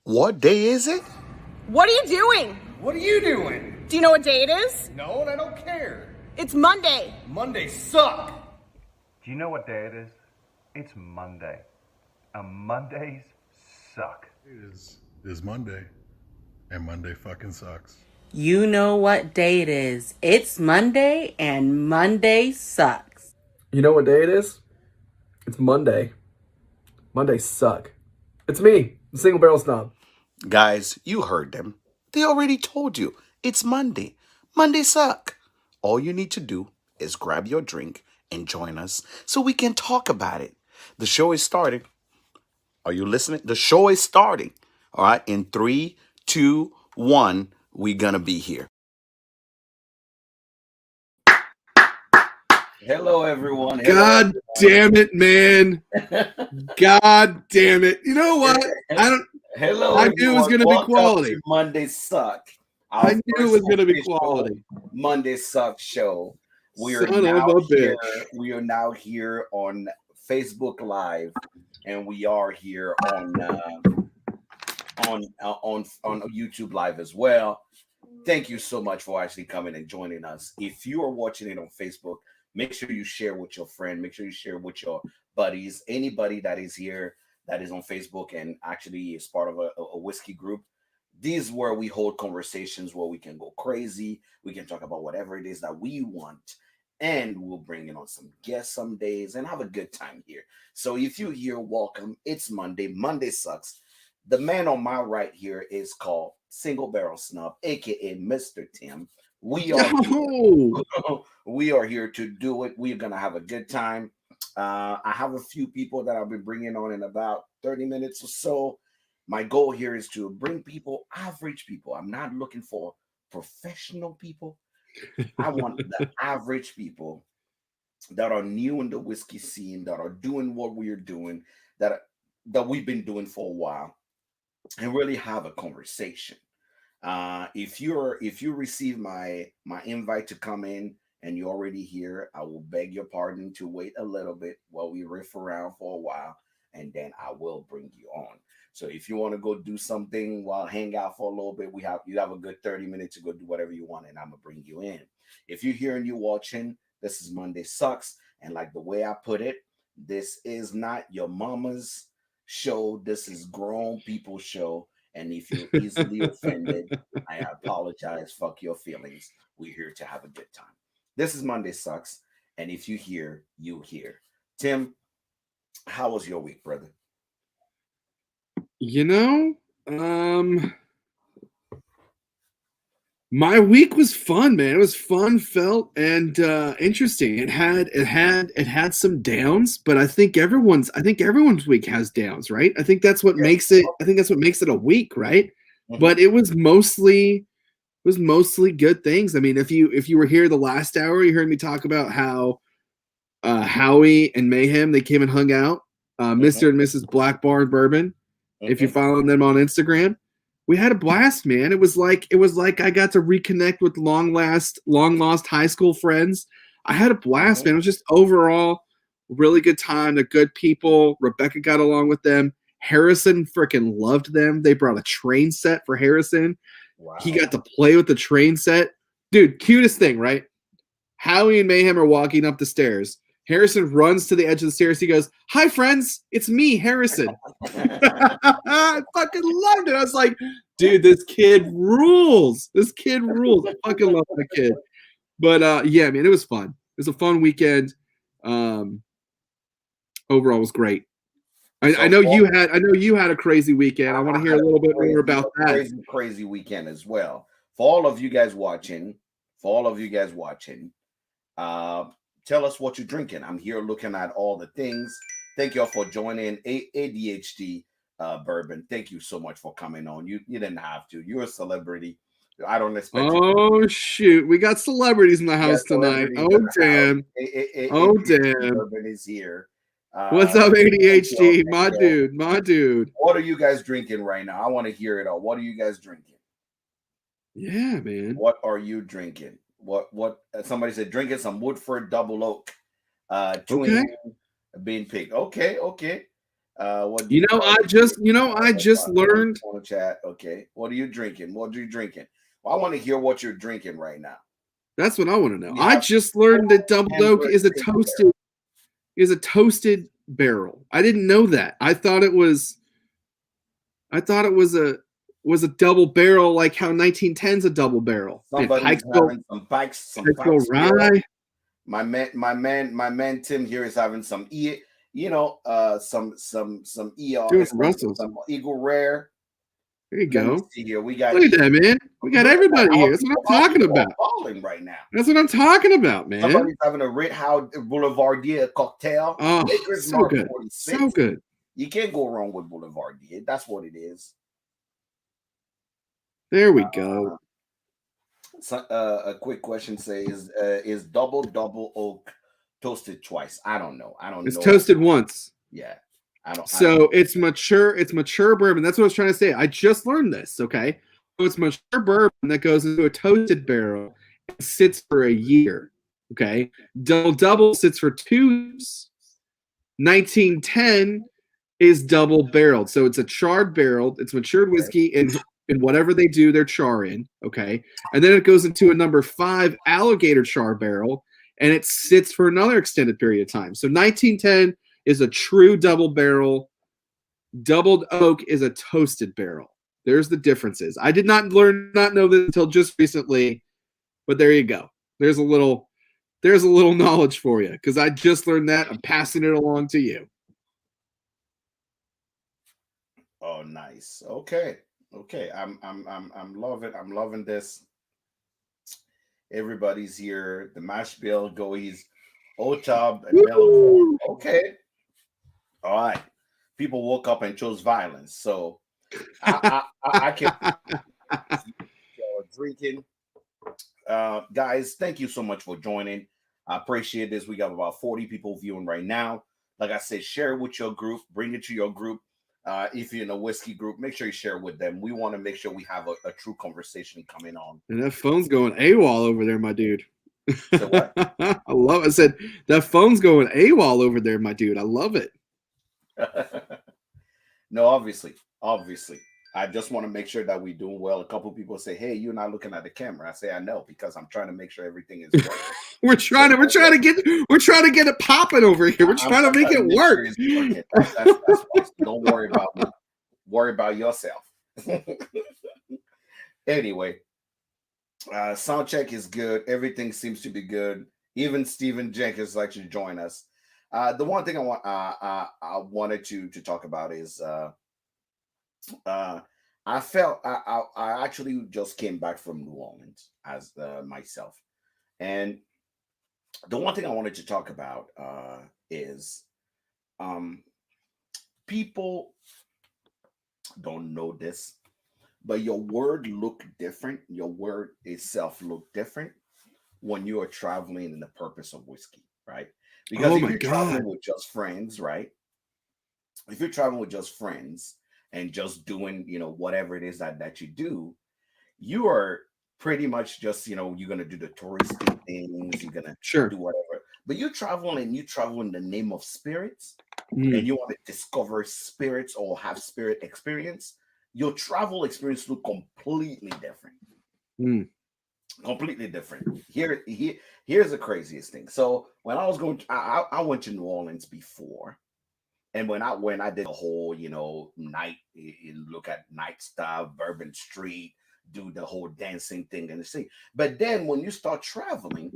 What day is it? What are you doing? What are you doing? Do you know what day it is? No, and I don't care. It's Monday. Mondays suck. Do you know what day it is? It's Monday. And Mondays suck. It is Monday, and Monday fucking sucks. You know what day it is. It's Monday, and Monday sucks. You know what day it is? It's Monday. Mondays suck. It's me, the single barrel snob. Guys, you heard them. They already told you. It's Monday. Monday suck. All you need to do is grab your drink and join us so we can talk about it. The show is starting. Are you listening? The show is starting. All right. In 3, 2, 1, we're going to be here. Hello, everyone. God damn it, man. God damn it. You know what? Hello, I knew it was going to be quality. Monday Suck. I knew it was going to be quality. Monday Suck show. We are Son now of a here. bitch. We are now here on Facebook Live, and we are here on YouTube Live as well. Thank you so much for actually coming and joining us. If you are watching it on Facebook, make sure you share with your friend. Make sure you share with your buddies. Anybody that is here that is on Facebook and actually is part of a whiskey group. These is where we hold conversations where we can go crazy. We can talk about whatever it is that we want. And we'll bring in on some guests some days and have a good time here. So if you're here, welcome. It's Monday. Monday sucks. The man on my right here is called Single Barrel Snub, aka Mr. Tim. We are here to do it. We're gonna have a good time. I have a few people that I'll be bringing on in about 30 minutes or so. My goal here is to bring people, average people. I'm not looking for professional people. I want the average people that are new in the whiskey scene, that are doing what we're doing, that we've been doing for a while, and really have a conversation. If you receive my invite to come in and you're already here, I will beg your pardon to wait a little bit while we riff around for a while, and then I will bring you on. So if you want to go do something while hang out for a little bit, you have a good 30 minutes to go do whatever you want, and I'm gonna bring you in. If you're here and you're watching, this is Monday Sucks, and like the way I put it, this is not your mama's show. This is grown people's show. And if you're easily offended, I apologize. Fuck your feelings. We're here to have a good time. This is Monday Sucks. And if you hear, you hear. Tim, how was your week, brother? You know, my week was fun, man. It was fun, felt, and interesting. It had some downs, but I think everyone's week has downs, right? I think that's what makes it. I think that's what makes it a week, right? Mm-hmm. But it was mostly good things. I mean, if you were here the last hour, you heard me talk about how Howie and Mayhem, they came and hung out. Mr. and Mrs. Black Bar and Bourbon. If you're following them on Instagram, we had a blast, man. It was like I got to reconnect with long lost high school friends. I had a blast, man. It was just overall really good time. They're good people. Rebecca got along with them. Harrison freaking loved them. They brought a train set for Harrison. Wow. He got to play with the train set. Dude, cutest thing, right? Howie and Mayhem are walking up the stairs. Harrison runs to the edge of the stairs. He goes, "Hi, friends. It's me, Harrison." I fucking loved it. I was like, dude, this kid rules. I fucking love that kid. But yeah, man, it was fun. It was a fun weekend. Overall, it was great. I know you had a crazy weekend. I want to hear a little bit more about that. Crazy weekend as well. For all of you guys watching, tell us what you're drinking. I'm here looking at all the things. Thank y'all for joining ADHD Bourbon. Thank you so much for coming on. You didn't have to. You're a celebrity. I don't expect. Oh shoot, we got celebrities in the house tonight. Oh damn. Damn. Bourbon is here. What's up, ADHD? My dude. What are you guys drinking right now? I want to hear it all. What are you guys drinking? Yeah, man. What are you drinking? What somebody said, drinking some Woodford Double Oak twin bean pig. Okay. What do you call I it? just learned. On the chat. Okay. What are you drinking? What are you drinking? Well, I want to hear what you're drinking right now. That's what I want to know. We I have just learned that double oak Amber is a Single toasted barrel. I didn't know that. I thought it was a double barrel, like how 1910's a double barrel. Man, Somebody's having some Pikes Barrel. rye. My man Tim here is having some some ER, Doing Russell's. some Eagle Rare. There you Let me go. see here. We got Look at that, man. We got everybody here. That's what I'm talking about. Balling right now. That's what I'm talking about, man. Somebody's having a Red House Boulevardier cocktail. Oh, Maker's so Mark good. 46. So good. You can't go wrong with Boulevardier. That's what it is. There we go. So, a quick question says, is double oak toasted twice? I don't know. It's toasted once. Yeah. I don't. It's mature. It's mature bourbon. That's what I was trying to say. I just learned this. Okay, so it's mature bourbon that goes into a toasted barrel and sits for a year. Okay, double sits for 2 years. 1910 is double barreled, so it's a charred barrel. It's matured whiskey and whatever they do their char in. Okay, and then it goes into a number 5 alligator char barrel, and it sits for another extended period of time. So 1910 is a true double barrel. Doubled oak is a toasted barrel. There's the differences. I did not know this until just recently, but there you go. There's a little knowledge for you because I just learned that. I'm passing it along to you. Oh, nice. Okay. I'm loving this. Everybody's here. The mash bill goes. Otab and Melon. Okay. All right. People woke up and chose violence. So I can drinking. Guys, thank you so much for joining. I appreciate this. We got about 40 people viewing right now. Like I said, share it with your group. Bring it to your group. If you're in a whiskey group, make sure you share with them. We want to make sure we have a true conversation coming on. And that phone's going AWOL over there, my dude. So what? I love it. I said, that phone's going AWOL over there, my dude. I love it. No, obviously. I just want to make sure that we're doing well. A couple people say, "Hey, you're not looking at the camera." I say, "I know," because I'm trying to make sure everything is working. we're trying to get it popping over here. We're trying to make it work. Sure that's why. Don't worry about me. Worry about yourself. Anyway, sound check is good. Everything seems to be good. Even Stephen Jenkins likes to join us. The one thing I wanted to talk about is I felt I actually just came back from New Orleans as myself, and the one thing I wanted to talk about is people don't know this, but your word look different. Your word itself look different when you are traveling in the purpose of whiskey, right? Because if you're traveling with just friends, right? If you're traveling with just friends and just doing, whatever it is that you do, you are pretty much just, you're going to do the touristy things. You're going to do whatever. But you travel in the name of spirits and you want to discover spirits or have spirit experience. Your travel experience look completely different. Completely different. Here's the craziest thing. So when I was I went to New Orleans before, and when I did a whole night, look at night style, Bourbon Street, do the whole dancing thing and the thing. But then when you start traveling,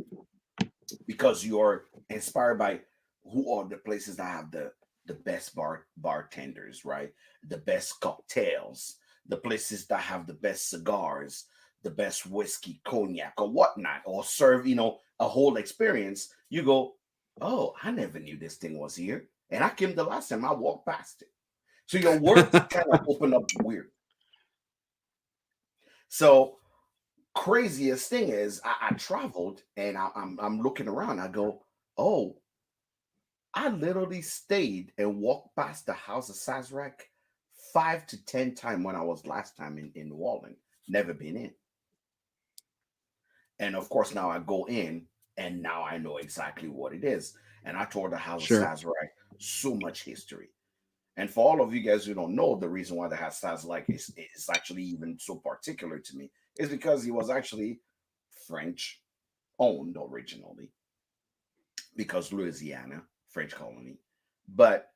because you're inspired by who are the places that have the best bartenders, right? The best cocktails, the places that have the best cigars, the best whiskey, cognac, or whatnot, or serve, a whole experience, you go, oh, I never knew this thing was here. And I came the last time I walked past it. So your words kind of open up weird. So craziest thing is I traveled and I'm looking around. I go, oh, I literally stayed and walked past the house of Sazerac 5 to 10 times when I was last time in New Orleans. Never been in. And of course, now I go in and now I know exactly what it is. And I told the house of Sazerac so much history. And for all of you guys who don't know, the reason why the hat Sazerac is actually even so particular to me is because he was actually French owned originally, because Louisiana, French colony. But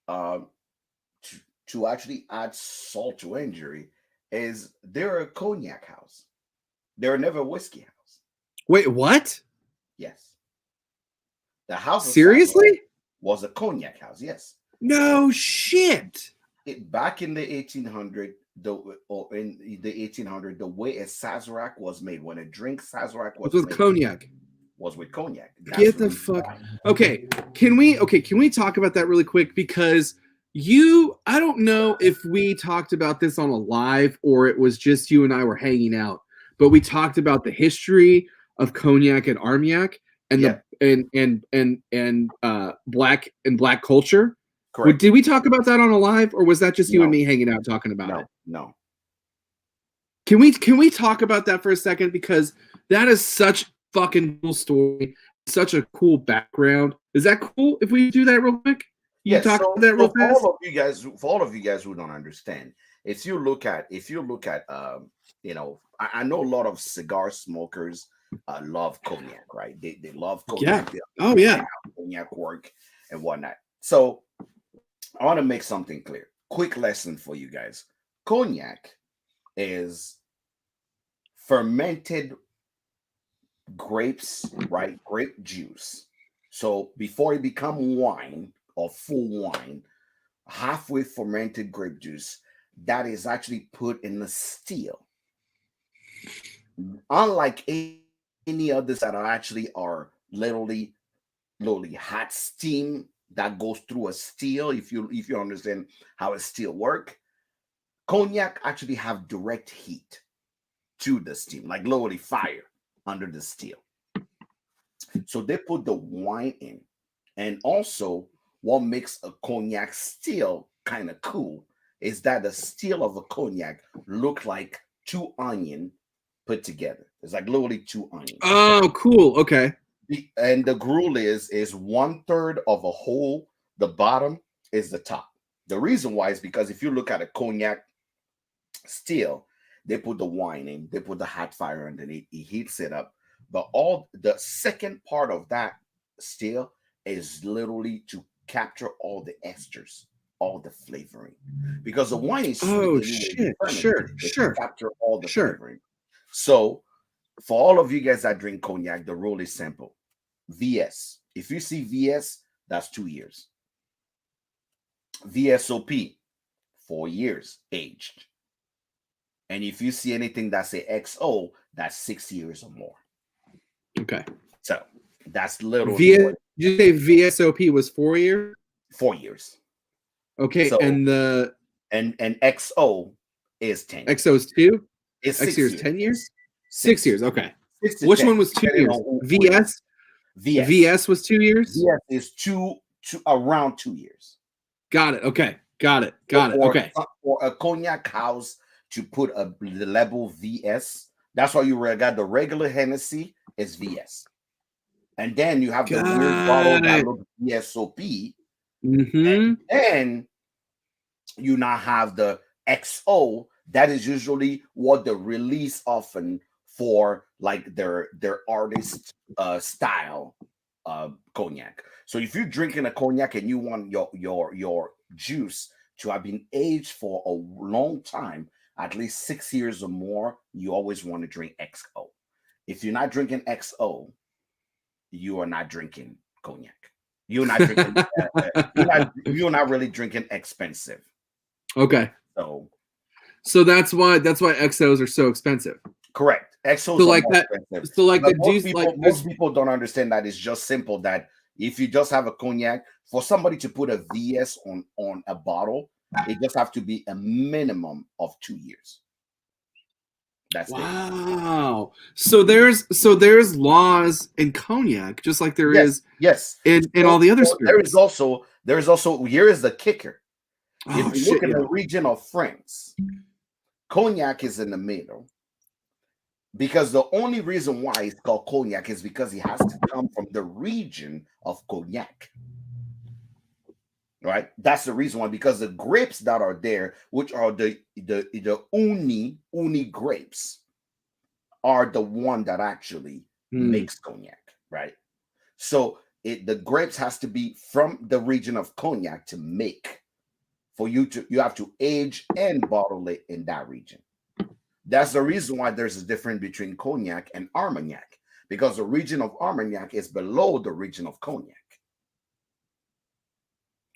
to actually add salt to injury is they're a cognac house. They're never a whiskey house. Wait, what? Yes. The house of Seriously? Sazerac was a cognac house. Yes. No shit. Back in the 1800, in the 1800, the way a Sazerac was made, when a drink Sazerac was With made, cognac. was with cognac. Get the fuck. Okay, can we talk about that really quick? Because I don't know if we talked about this on a live or it was just you and I were hanging out, but we talked about the history of cognac and Armagnac and black culture. Correct. Did we talk about that on a live, or was that just you and me hanging out talking about it? No. Can we talk about that for a second, because that is such fucking cool story, such a cool background. Is that cool if we do that real quick? Yes. Talk about that real fast. For all of you guys who don't understand, if you look at I know a lot of cigar smokers love cognac, right? They love cognac. Yeah. Oh yeah. Cognac work and whatnot. So I want to make something clear. Quick lesson for you guys. Cognac is fermented grapes, right? Grape juice. So before it become wine or full wine, halfway fermented grape juice that is actually put in the still. Unlike any others that are literally hot steam that goes through a still, if you understand how a still work, cognac actually have direct heat to the steam, like literally fire under the still. So they put the wine in. And also what makes a cognac still kind of cool is that the still of a cognac look like two onions put together. It's like literally two onions. Oh, cool. Okay. And the gruel is 1/3 of a whole. The bottom is the top. The reason why is because if you look at a cognac still, they put the wine in, they put the hot fire underneath, it heats it up. But all the second part of that still is literally to capture all the esters, all the flavoring. Because the wine is sweet. Oh shit. Sure. Capture all the flavoring. So for all of you guys that drink cognac, the rule is simple. VS. If you see VS, that's 2 years. VSOP, 4 years aged. And if you see anything that say XO, that's 6 years or more. Okay. So that's little. Did you say VSOP was 4 years? 4 years. Okay. So, and XO is 10. XO is 2? It's XO 6 is years. 10 years? 6 years. Okay. 6 to Which 10, one was 2 years? VS? VS. VS was 2 years? VS is around 2 years. Got it. Okay. Got it. Okay. For a cognac house to put the label VS, that's why you got the regular Hennessy is VS. And then you have the weird bottle that looks VSOP. Mm-hmm. And you now have the XO. That is usually what the release often for like their artist style cognac. So if you're drinking a cognac and you want your juice to have been aged for a long time, at least 6 years or more, you always want to drink XO. If you're not drinking XO, you are not drinking cognac. You're not drinking. You're not really drinking expensive. Okay. So that's why XOs are so expensive. Correct. XOs so are like more that. expensive. So like But the juice, most people don't understand that it's just simple. That if you just have a cognac, for somebody to put a VS on a bottle, it just have to be a minimum of 2 years. That's wow. So there's laws in cognac, just like there is in all the other spirits. There is also here is the kicker. If you look at the region of France, cognac is in the middle. Because the only reason why it's called cognac is because it has to come from the region of Cognac. right? That's the reason why, because the grapes that are there, which are the uni grapes, are the one that actually makes cognac, right? So the grapes has to be from the region of cognac to make. You have to age and bottle it in that region. That's the reason why there's a difference between cognac and Armagnac, because the region of Armagnac is below the region of cognac.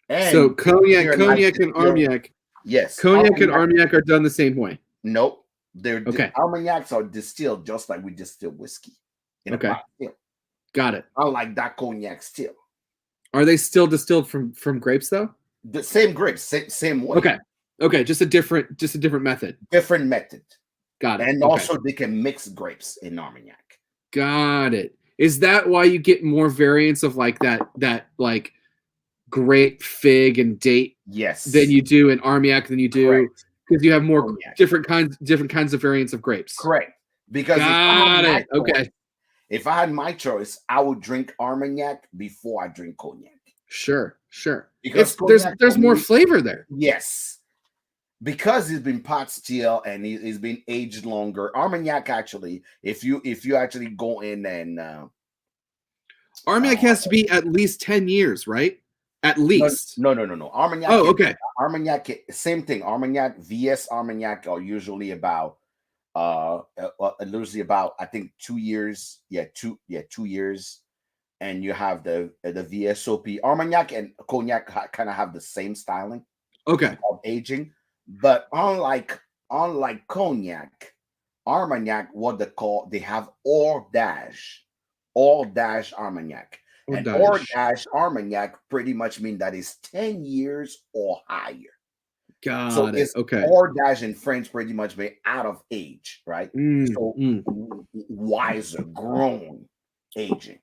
And so cognac and Armagnac. Yes. Cognac and Armagnac are done the same way. Nope. They're okay. Armagnacs are distilled just like we distill whiskey. Okay. Got it. Unlike that cognac still. Are they still distilled from grapes though? The same grapes, same way. Okay. Just a different method. Different method. Got it. And also they can mix grapes in Armagnac. Got it. Is that why you get more variants of like that like grape, fig, and date? Yes. Than you do in Armagnac than you do because you have more Cognac. different kinds of variants of grapes. Correct. Because if I had my choice, I would drink Armagnac before I drink cognac. Sure. Because there's more flavor there. Yes. Because it's been pot still and it's been aged longer. Armagnac actually, if you actually go in and Armagnac has to be at least 10 years, right? At least. No. Armagnac. Oh, okay. Armagnac, same thing. Armagnac, VS Armagnac are usually about I think 2 years. Yeah, 2 years. And you have the VSOP. Armagnac and cognac kind of have the same styling. Okay. Of aging. But unlike cognac, Armagnac, they have hors d'âge Armagnac. And hors d'âge Armagnac pretty much mean that it's 10 years or higher. Got it. Okay. Hors d'âge in French pretty much mean out of age, right? Wiser, grown aging.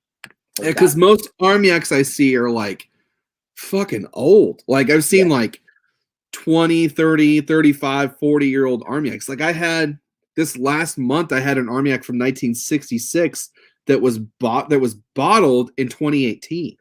Because most Armagnacs I see are like fucking old. Like I've seen like 20, 30, 35, 40-year-old Armagnacs. Like I had this last month, I had an Armagnac from 1966 that was bottled in 2018.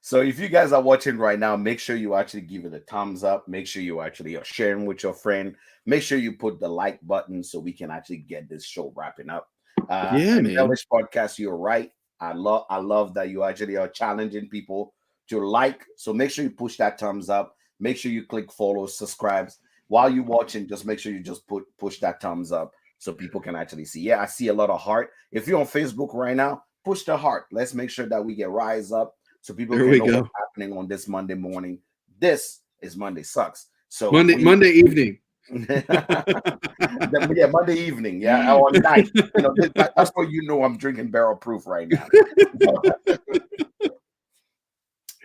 So if you guys are watching right now, make sure you actually give it a thumbs up. Make sure you actually are sharing with your friend. Make sure you put the like button so we can actually get this show wrapping up. Man. Hellish Podcast, you're right. I love that you actually are challenging people to like. So make sure you push that thumbs up. Make sure you click follow, subscribe. While you're watching, just make sure you just push that thumbs up so people can actually see. Yeah, I see a lot of heart. If you're on Facebook right now, push the heart. Let's make sure that we get rise up so people can know what's happening on this Monday morning. This is Monday Sucks. So Monday evening. Yeah, Monday evening. Yeah, or night. That's where I'm drinking barrel proof right now.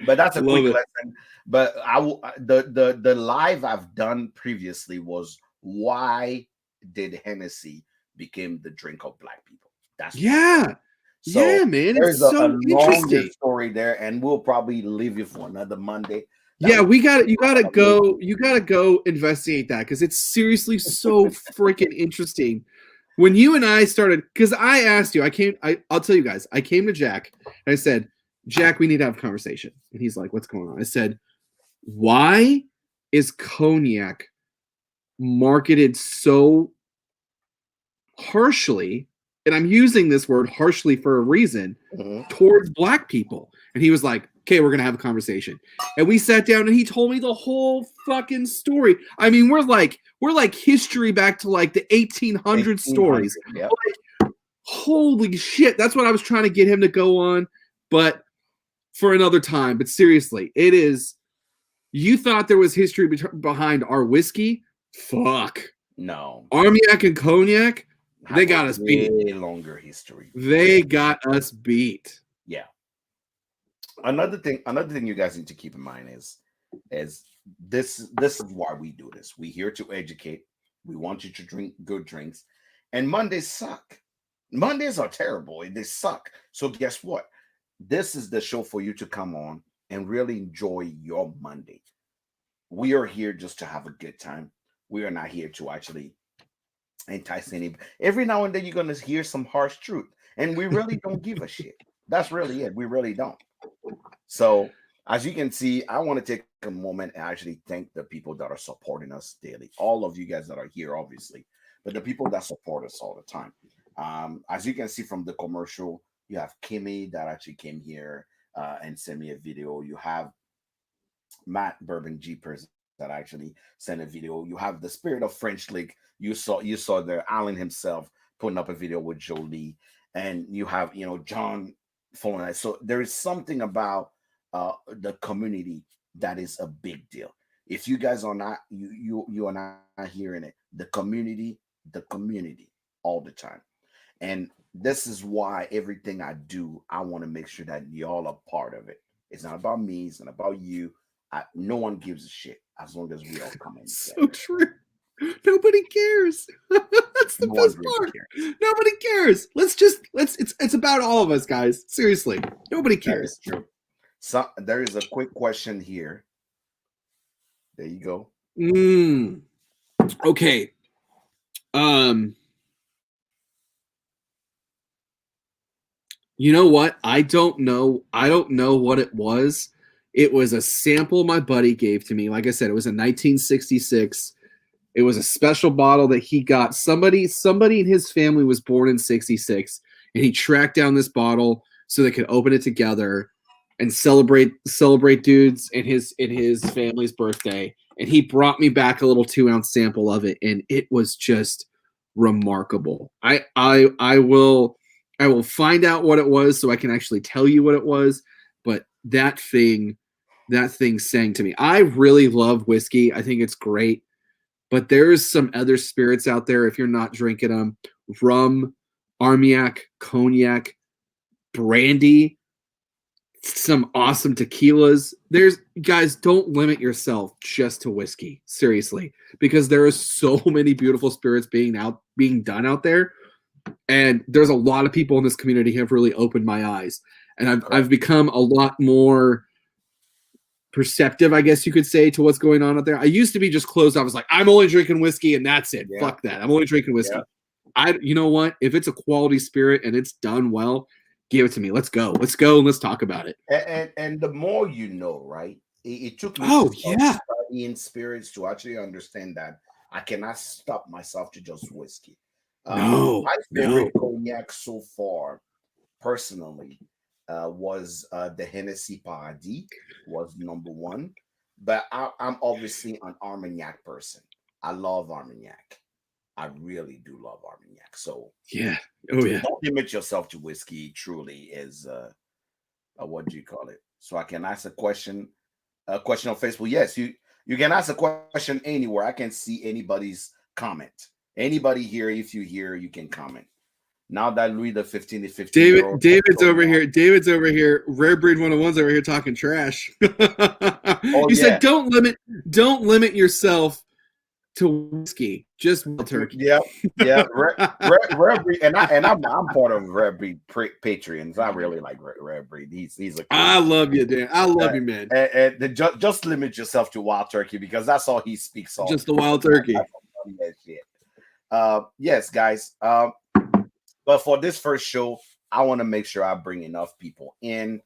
But that's a quick lesson. But the live I've done previously was why did Hennessy became the drink of black people? That's man. It's so interesting story there, and we'll probably leave you for another Monday. You gotta go investigate that because it's seriously so freaking interesting. When you and I started, because I asked you, I'll tell you guys, I came to Jack and I said, Jack, we need to have a conversation. And he's like, what's going on? I said, why is cognac marketed so harshly, and I'm using this word harshly for a reason, towards black people? And he was like, okay, we're going to have a conversation. And we sat down and he told me the whole fucking story. I mean, we're like history back to like the 1800s stories. Yep. Like, holy shit. That's what I was trying to get him to go on, but for another time. But seriously, it is, you thought there was history behind our whiskey? Fuck. No. Armagnac and cognac, they got us beat. Way longer history. They got us beat. Yeah. Another thing you guys need to keep in mind is this is why we do this. We're here to educate. We want you to drink good drinks. And Mondays suck. Mondays are terrible. They suck. So guess what? This is the show for you to come on and really enjoy your Monday. We are here just to have a good time. We are not here to actually entice anybody. Every now and then you're going to hear some harsh truth. And we really don't give a shit. That's really it. We really don't. So As you can see, I want to take a moment and actually thank the people that are supporting us daily. All of you guys that are here, obviously, but the people that support us all the time. As you can see from the commercial, you have Kimmy that actually came here and sent me a video. You have Matt Bourbon Jeepers that actually sent a video. You have the Spirit of French Lick. You saw there Alan himself putting up a video with Jolie, and you have John following that. So there is something about the community that is a big deal. If you guys are not you are not hearing it, the community all the time. And this is why everything I do, I want to make sure that y'all are part of it. It's not about me, it's not about you. No one gives a shit as long as we all come in So together. true. Nobody cares. That's the No one best gives a part. care. Nobody cares. Let's it's about all of us, guys. Seriously. Nobody That cares. is true. So there is a quick question here. There you go. Okay. You know what? I don't know what it was. It was a sample my buddy gave to me. Like I said, it was in 1966. It was a special bottle that he got. Somebody in his family was born in 66, and he tracked down this bottle so they could open it together and celebrate dudes in his family's birthday. And he brought me back a little 2-ounce sample of it, and it was just remarkable. I will find out what it was so I can actually tell you what it was. But that thing sang to me. I really love whiskey. I think it's great. But there's some other spirits out there if you're not drinking them. Rum, Armagnac, Cognac, brandy, some awesome tequilas. Guys, don't limit yourself just to whiskey. Seriously. Because there are so many beautiful spirits being done out there. And there's a lot of people in this community who have really opened my eyes. And I've become a lot more perceptive, I guess you could say, to what's going on out there. I used to be just closed off. I was like, I'm only drinking whiskey and that's it. Yeah. Fuck that. I'm only drinking whiskey. Yeah. You know what? If it's a quality spirit and it's done well, give it to me. Let's go and let's talk about it. And the more you know, right? It took me studying spirits to actually understand that I cannot stop myself to just whiskey. My favorite cognac so far, personally, was the Hennessy Paradis was number one. But I'm obviously an Armagnac person. I love Armagnac. I really do love Armagnac. So don't limit yourself to whiskey. Truly is what do you call it? So I can ask a question on Facebook. Yes, you can ask a question anywhere. I can see anybody's comment. Anybody here, if you hear, you can comment. Now that Louis the 15 is 15. David's over here. David's over here. Rare Breed 101's over here talking trash. He said, "Don't limit yourself to whiskey. Just wild turkey." Yeah. Rare Breed, and I'm part of Rare Breed Patreons. I really like Rare Breed. He's a cool I love you, Dan. I love you, man. And just limit yourself to wild turkey because that's all he speaks on. Just the wild turkey. Yes, guys. But for this first show, I want to make sure I bring enough people in.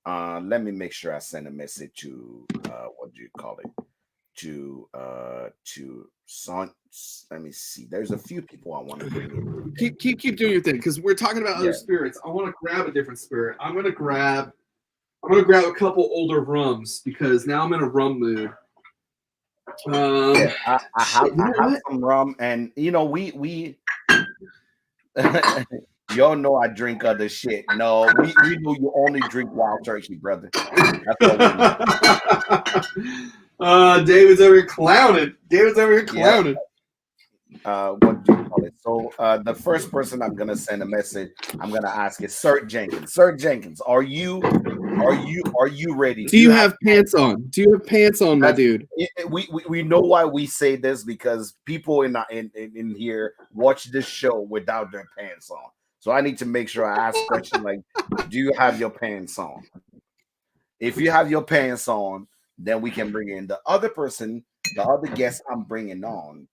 Let me make sure I send a message to what do you call it? To Son. Let me see. There's a few people I want to bring in. Keep doing your thing because we're talking about other spirits. I want to grab a different spirit. I'm gonna grab a couple older rums because now I'm in a rum mood. I have some rum, and we y'all know I drink other shit. No, we know you only drink wild turkey, brother. That's what we know. David's over here clowning. What do you call it? So the first person I'm gonna send a message, I'm gonna ask is Sir Jenkins. Sir Jenkins, are you ready? Do you have pants on? Do you have pants on, my dude? We know why we say this because people in here watch this show without their pants on. So I need to make sure I ask questions like, do you have your pants on? If you have your pants on, then we can bring in the other person, the other guest I'm bringing on,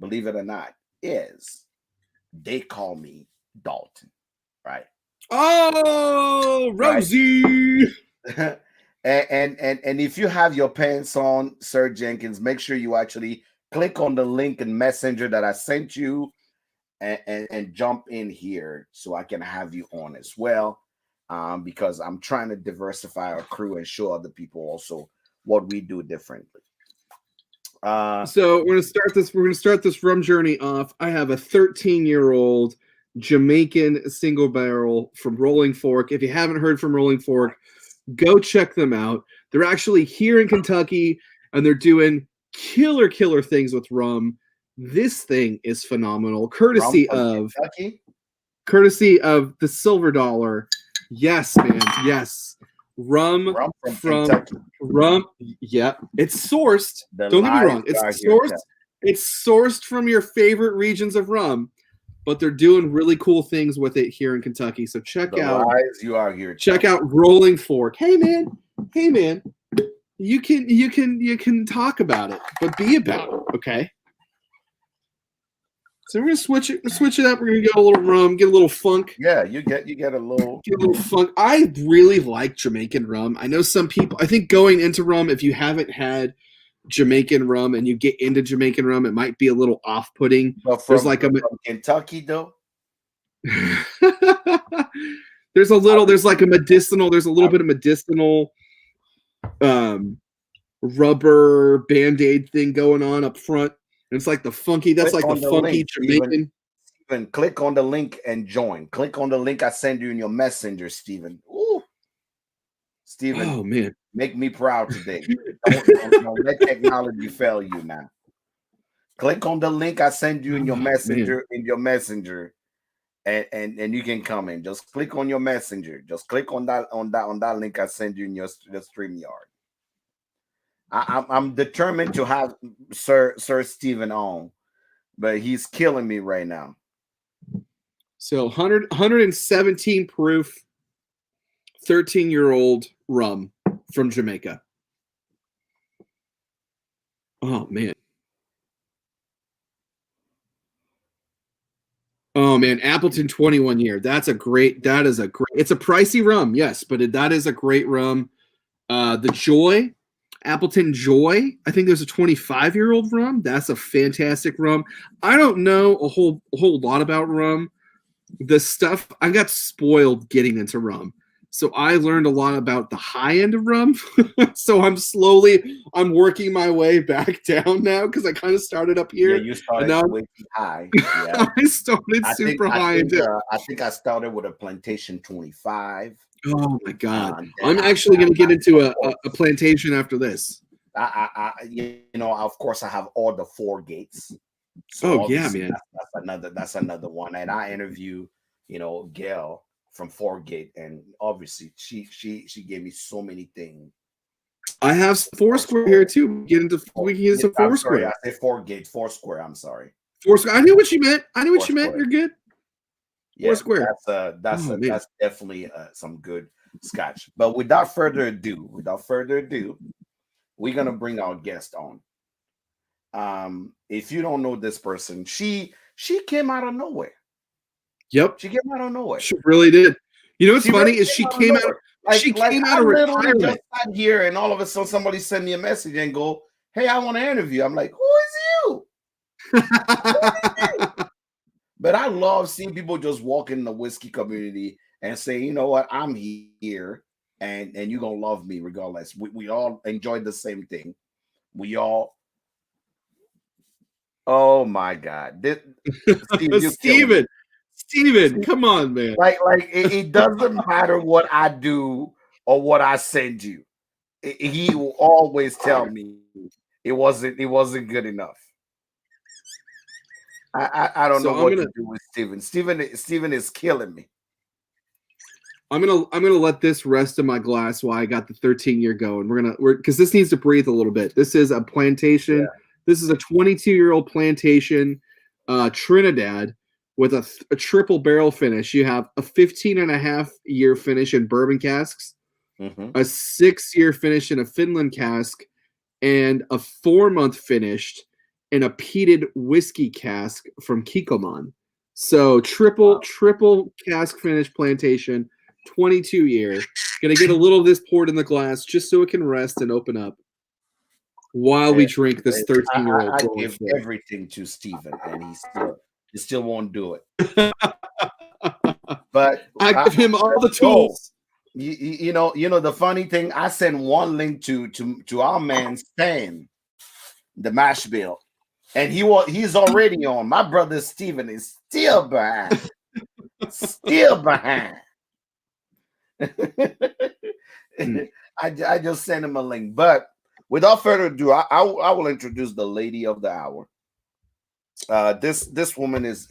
believe it or not, they call me Dalton, right? Oh, Rosie. Right? And if you have your pants on, Sir Jenkins, make sure you actually click on the link in Messenger that I sent you, and jump in here so I can have you on as well. Because I'm trying to diversify our crew and show other people also what we do differently. So we're gonna start this. We're gonna start this rum journey off. I have a 13-year-old Jamaican single barrel from Rolling Fork. If you haven't heard from Rolling Fork, go check them out. They're actually here in Kentucky, and they're doing killer things with rum. This thing is phenomenal, courtesy of the Silver Dollar. Yes, man. Yes. Rum from Kentucky. Rum. Yeah. It's sourced. Don't get me wrong. It's sourced. It's sourced from your favorite regions of rum, but they're doing really cool things with it here in Kentucky. So check out Rolling Fork. Hey man. You can talk about it, but be about it, okay? So we're gonna switch it up. We're gonna get a little rum, get a little funk. Yeah, you get a little funk. I really like Jamaican rum. I know some people. I think going into rum, if you haven't had Jamaican rum and you get into Jamaican rum, it might be a little off-putting. There's like from Kentucky though. There's a little bit of medicinal rubber Band-Aid thing going on up front. And it's like the funky, that's like the funky link, Jamaican. Steven, click on the link and join. Click on the link I send you in your messenger, Steven. Ooh. Steven, oh man, make me proud today. don't let technology fail you now. Click on the link I send you in your messenger, and you can come in. Just click on your messenger. Just click on that link I send you in your StreamYard. I'm determined to have Sir Steven on, but he's killing me right now. So 117 proof, 13-year-old rum from Jamaica. Oh man. Oh man, Appleton 21 year. It's a pricey rum, yes, but that is a great rum. The Appleton Joy, I think there's a 25-year-old rum. That's a fantastic rum. I don't know a whole lot about rum. The stuff, I got spoiled getting into rum. So I learned a lot about the high end of rum. So I'm working my way back down now because I kind of started up here. Yeah, you started way too high. Yeah. I started super high. I think I started with a Plantation 25. Oh my God! I'm actually going to get into a plantation after this. Of course, I have all the 4 gates. So man, that's another one. And I interview, Gail from 4 Gate, and obviously she gave me so many things. I have Foursquare here too. We can get into Foursquare. I say 4 Gate, Foursquare. I'm sorry. Foursquare. I knew what you meant. You're good. Yeah, Foursquare. That's definitely some good scotch. But without further ado, we're gonna bring our guest on. If you don't know this person, she came out of nowhere. Yep, she came out of nowhere. She really did. You know what's funny is she came out. She came out of retirement. Just sat here, and all of a sudden, somebody sent me a message and go, "Hey, I want to interview." I'm like, "Who is you?" But I love seeing people just walk in the whiskey community and say, "You know what? I'm here, and you're gonna love me regardless." We all enjoyed the same thing. We all. Oh my God, Steven, come on, man. Like it doesn't matter what I do or what I send you. He will always tell me it wasn't good enough. I don't know what to do with Steven. Steven is killing me. I'm gonna let this rest in my glass while I got the 13-year going. We're because this needs to breathe a little bit. This is a plantation. Yeah. This is a 22-year-old plantation, Trinidad, with a triple barrel finish. You have a 15.5-year finish in bourbon casks, a 6-year finish in a Finland cask, and a 4-month finished in a peated whiskey cask from Kikkoman. So triple cask finish plantation. 22 year. Gonna get a little of this poured in the glass just so it can rest and open up while we drink this 13-year-old. I give everything to Steven, and he still won't do it. But I give him all the tools. You know the funny thing. I sent one link to our man Stan, the mash bill, and he's already on. My brother Steven is still behind. Still behind. I just sent him a link. But without further ado, I will introduce the lady of the hour. This woman is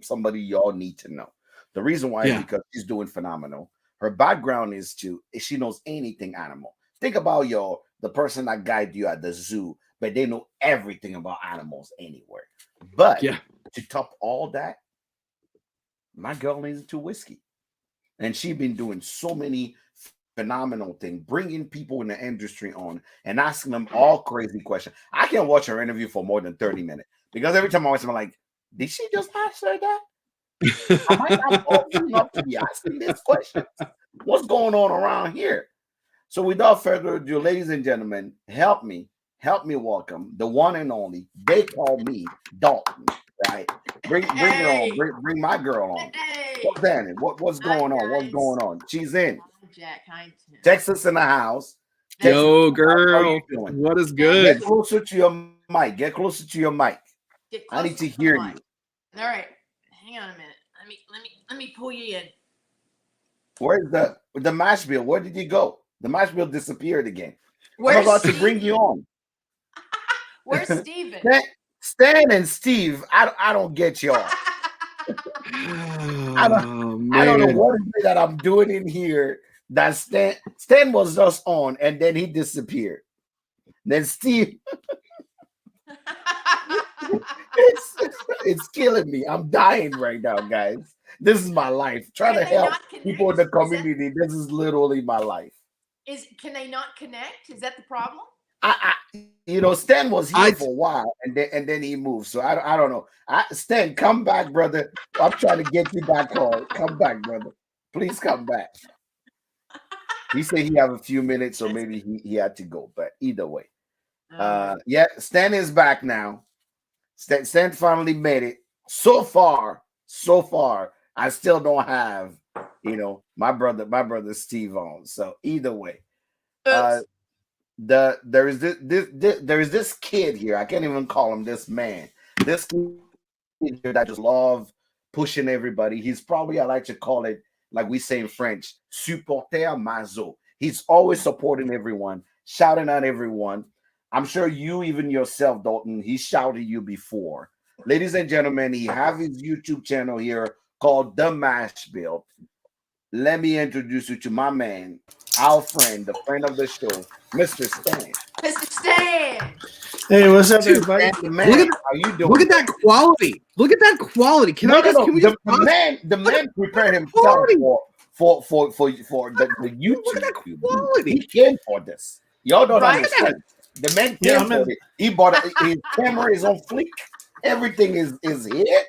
somebody y'all need to know. The reason why is because she's doing phenomenal. Her background is she knows anything animal. Think about the person that guided you at the zoo, but they know everything about animals anywhere. But to top all that, my girl is into whiskey. And she's been doing so many phenomenal things, bringing people in the industry on and asking them all crazy questions. I can't watch her interview for more than 30 minutes because every time I watch them, I'm like, did she just ask her that? I might not old enough to be asking this question. What's going on around here? So without further ado, ladies and gentlemen, help me welcome the one and only. They call me Dalton, right? Bring her on. Bring my girl on. What's happening? What's going on? What's going on? She's in. Jack, hi. Texas in the house. Yo, girl. What is good? Get closer to your mic. Get closer to your mic. I need to hear you. All right. Hang on a minute. Let me pull you in. Where's the mash bill? Where did you go? The mash bill disappeared again. Where's I'm about to bring you on. Where's Steven? Stan and Steve, I don't get y'all. I don't know what is it that I'm doing in here. That Stan was just on and then he disappeared. Then Steve, it's killing me. I'm dying right now, guys. This is my life. Trying to help people in the community. This is literally my life. Can they not connect? Is that the problem? Stan was here for a while and then he moved. So I don't know. Stan, come back, brother. I'm trying to get you back on. Come back, brother. Please come back. He said he have a few minutes, so maybe he had to go. But either way, Stan is back now. Stan finally made it. So far, I still don't have, my brother Steve on. So either way, there is this kid here. I can't even call him this man. This kid here that just love pushing everybody. He's probably, I like to call it, like we say in French, supporter mazo. He's always supporting everyone, shouting at everyone. I'm sure you, even yourself, Dalton, he shouted you before. Ladies and gentlemen, he have his YouTube channel here called The Mash Bill. Let me introduce you to my man, our friend, the friend of the show, Mr. Stan. Mr. Stan. Hey, what's up, everybody? Man, how you doing? Look at that quality. Look at that quality. Can we just the man prepared himself for the YouTube. Look at that quality. He came for this. Y'all don't understand. The man came for it. He bought his camera is on fleek. Everything is here.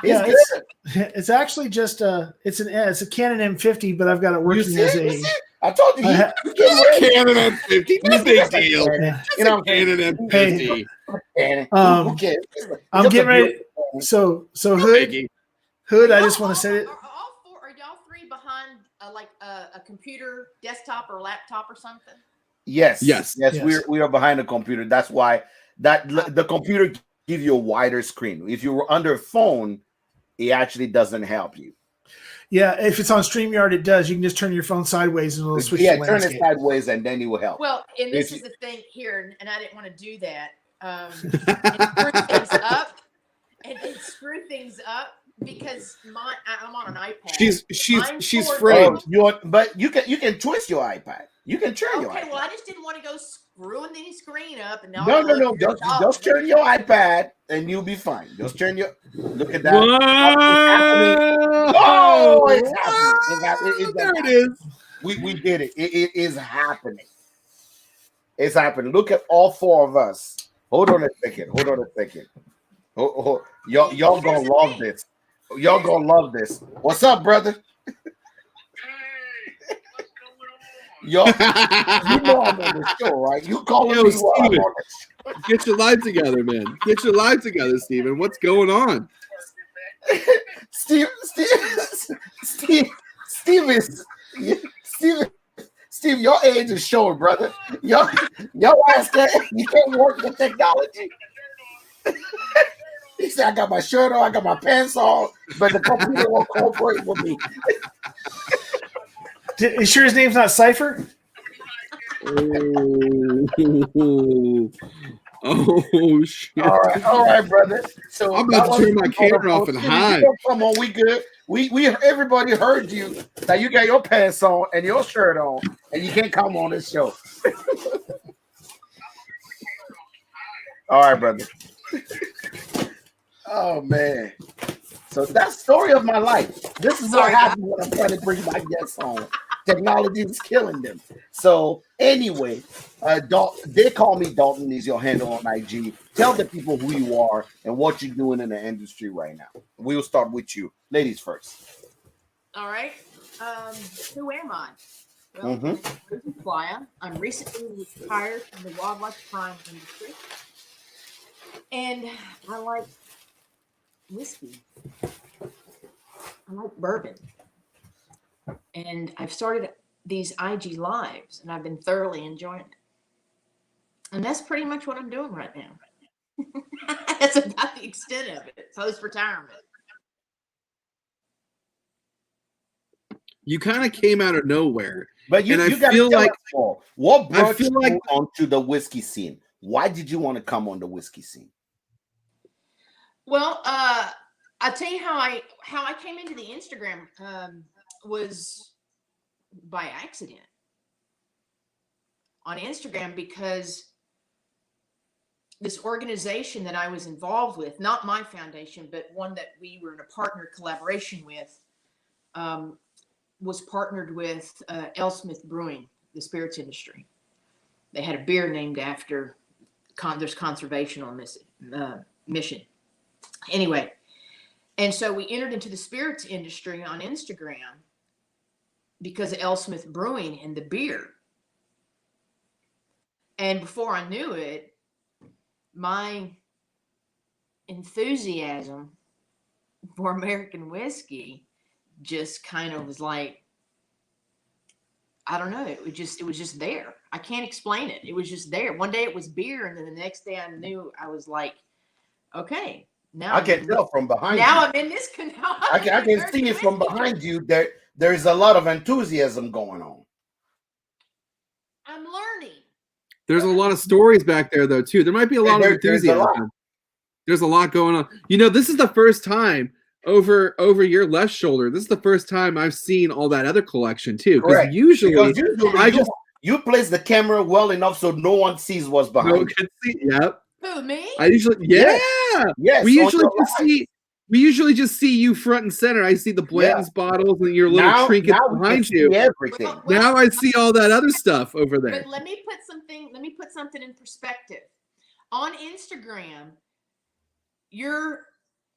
It's actually just it's a Canon M50, but I've got it working as a. I told you, Canon M50. No big deal. Canon M50. Okay. I'm getting ready. So Hood. I just want to say it. Are y'all three behind a computer, desktop, or laptop or something? Yes. We are behind the computer. That's why the computer give you a wider screen. If you were under a phone, it actually doesn't help you. Yeah, if it's on StreamYard, it does. You can just turn your phone sideways and it'll switch. Yeah, turn it sideways and then it will help. Well, and this is the thing here, and I didn't want to do that. And screw things up because I'm on an iPad. She's framed. But you can twist your iPad. You can turn your iPad. Okay, well, I just didn't want to go screwing the screen up. And No. Just turn your iPad and you'll be fine. Just turn your. Look at that. Oh, it's happening. There it is. We did it. It is happening. It's happening. Look at all four of us. Hold on a second. Y'all gonna love this. Y'all gonna love this. What's up, brother? Yo, you know I'm on the show, right? You calling Yo, me while I'm Steven. on the show. Get your life together, man. Get your life together, Steven. What's going on? Steve, Steve, your age is showing, brother. Your ass you can't work the technology. He said, I got my shirt on, I got my pants on, but the computer won't cooperate with me. You sure his name's not Cypher? Oh shit! All right, brother. So I'm about to turn my camera off and hide. Come on, we good. We everybody heard you that you got your pants on and your shirt on, and you can't come on this show. All right, brother. Oh man. So that's the story of my life. This is what happens when I'm trying to bring my guests on. Technology is killing them. So anyway, they call me Dalton. Is your handle on IG? Tell the people who you are and what you're doing in the industry right now. We'll start with you, ladies first. All right. Who am I? Well, I'm Playa. I'm recently retired from the wildlife crime industry, and I like whiskey. I like bourbon. And I've started these IG lives, and I've been thoroughly enjoying it. And that's pretty much what I'm doing right now. That's about the extent of it. Post-retirement. You kind of came out of nowhere. But you I got to feel tell like us more. What brought you like onto the whiskey scene? Why did you want to come on the whiskey scene? Well, I'll tell you how I came into the Instagram was by accident on Instagram, because this organization that I was involved with, not my foundation, but one that we were in a partner collaboration with, was partnered with Smith Brewing, the spirits industry. They had a beer named after there's conservation on this mission. Anyway, and so we entered into the spirits industry on Instagram because of Smith Brewing and the beer. And before I knew it, my enthusiasm for American whiskey just kind of was like, I don't know. It was just there. I can't explain it. It was just there. One day it was beer, and then the next day I knew. I was like, okay, now I can tell from behind you. Now I'm in this canal. I can see it from behind you that there's a lot of enthusiasm going on. I'm learning. There's a lot of stories back there, though, too. There might be a lot of enthusiasm. There's a lot going on. You know, this is the first time over your left shoulder. This is the first time I've seen all that other collection, too. Because usually you place the camera well enough so no one sees what's behind. No one can see. Yep. Who, me? I usually, yes. We usually just see you front and center. I see the Blanton's bottles and your little trinkets behind you. Everything. Now I see all that other stuff over there. But let me put something in perspective. On Instagram, your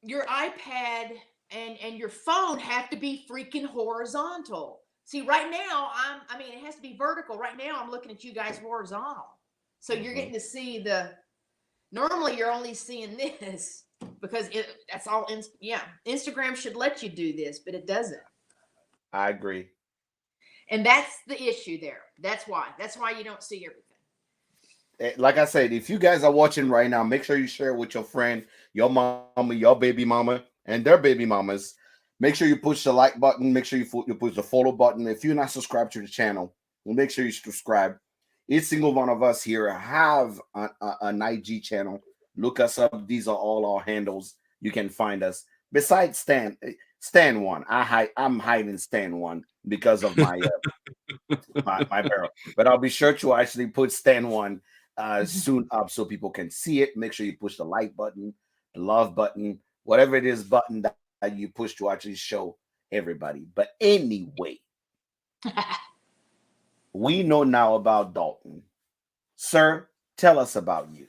iPad and your phone have to be freaking horizontal. See, right now it has to be vertical. Right now I'm looking at you guys horizontal. So you're getting to see normally you're only seeing this because that's all. Instagram should let you do this, but it doesn't. I agree. And that's the issue there. That's why you don't see everything. Like I said, if you guys are watching right now, make sure you share with your friend, your mama, your baby mama, and their baby mamas. Make sure you push the like button. Make sure you push the follow button. If you're not subscribed to the channel, make sure you subscribe. Each single one of us here have an IG channel. Look us up. These are all our handles. You can find us. Besides Stan one, I'm hiding Stan one because of my my barrel. But I'll be sure to actually put Stan one soon up so people can see it. Make sure you push the like button, the love button, whatever it is button that you push to actually show everybody. But anyway, we know now about Dalton. Sir, tell us about you.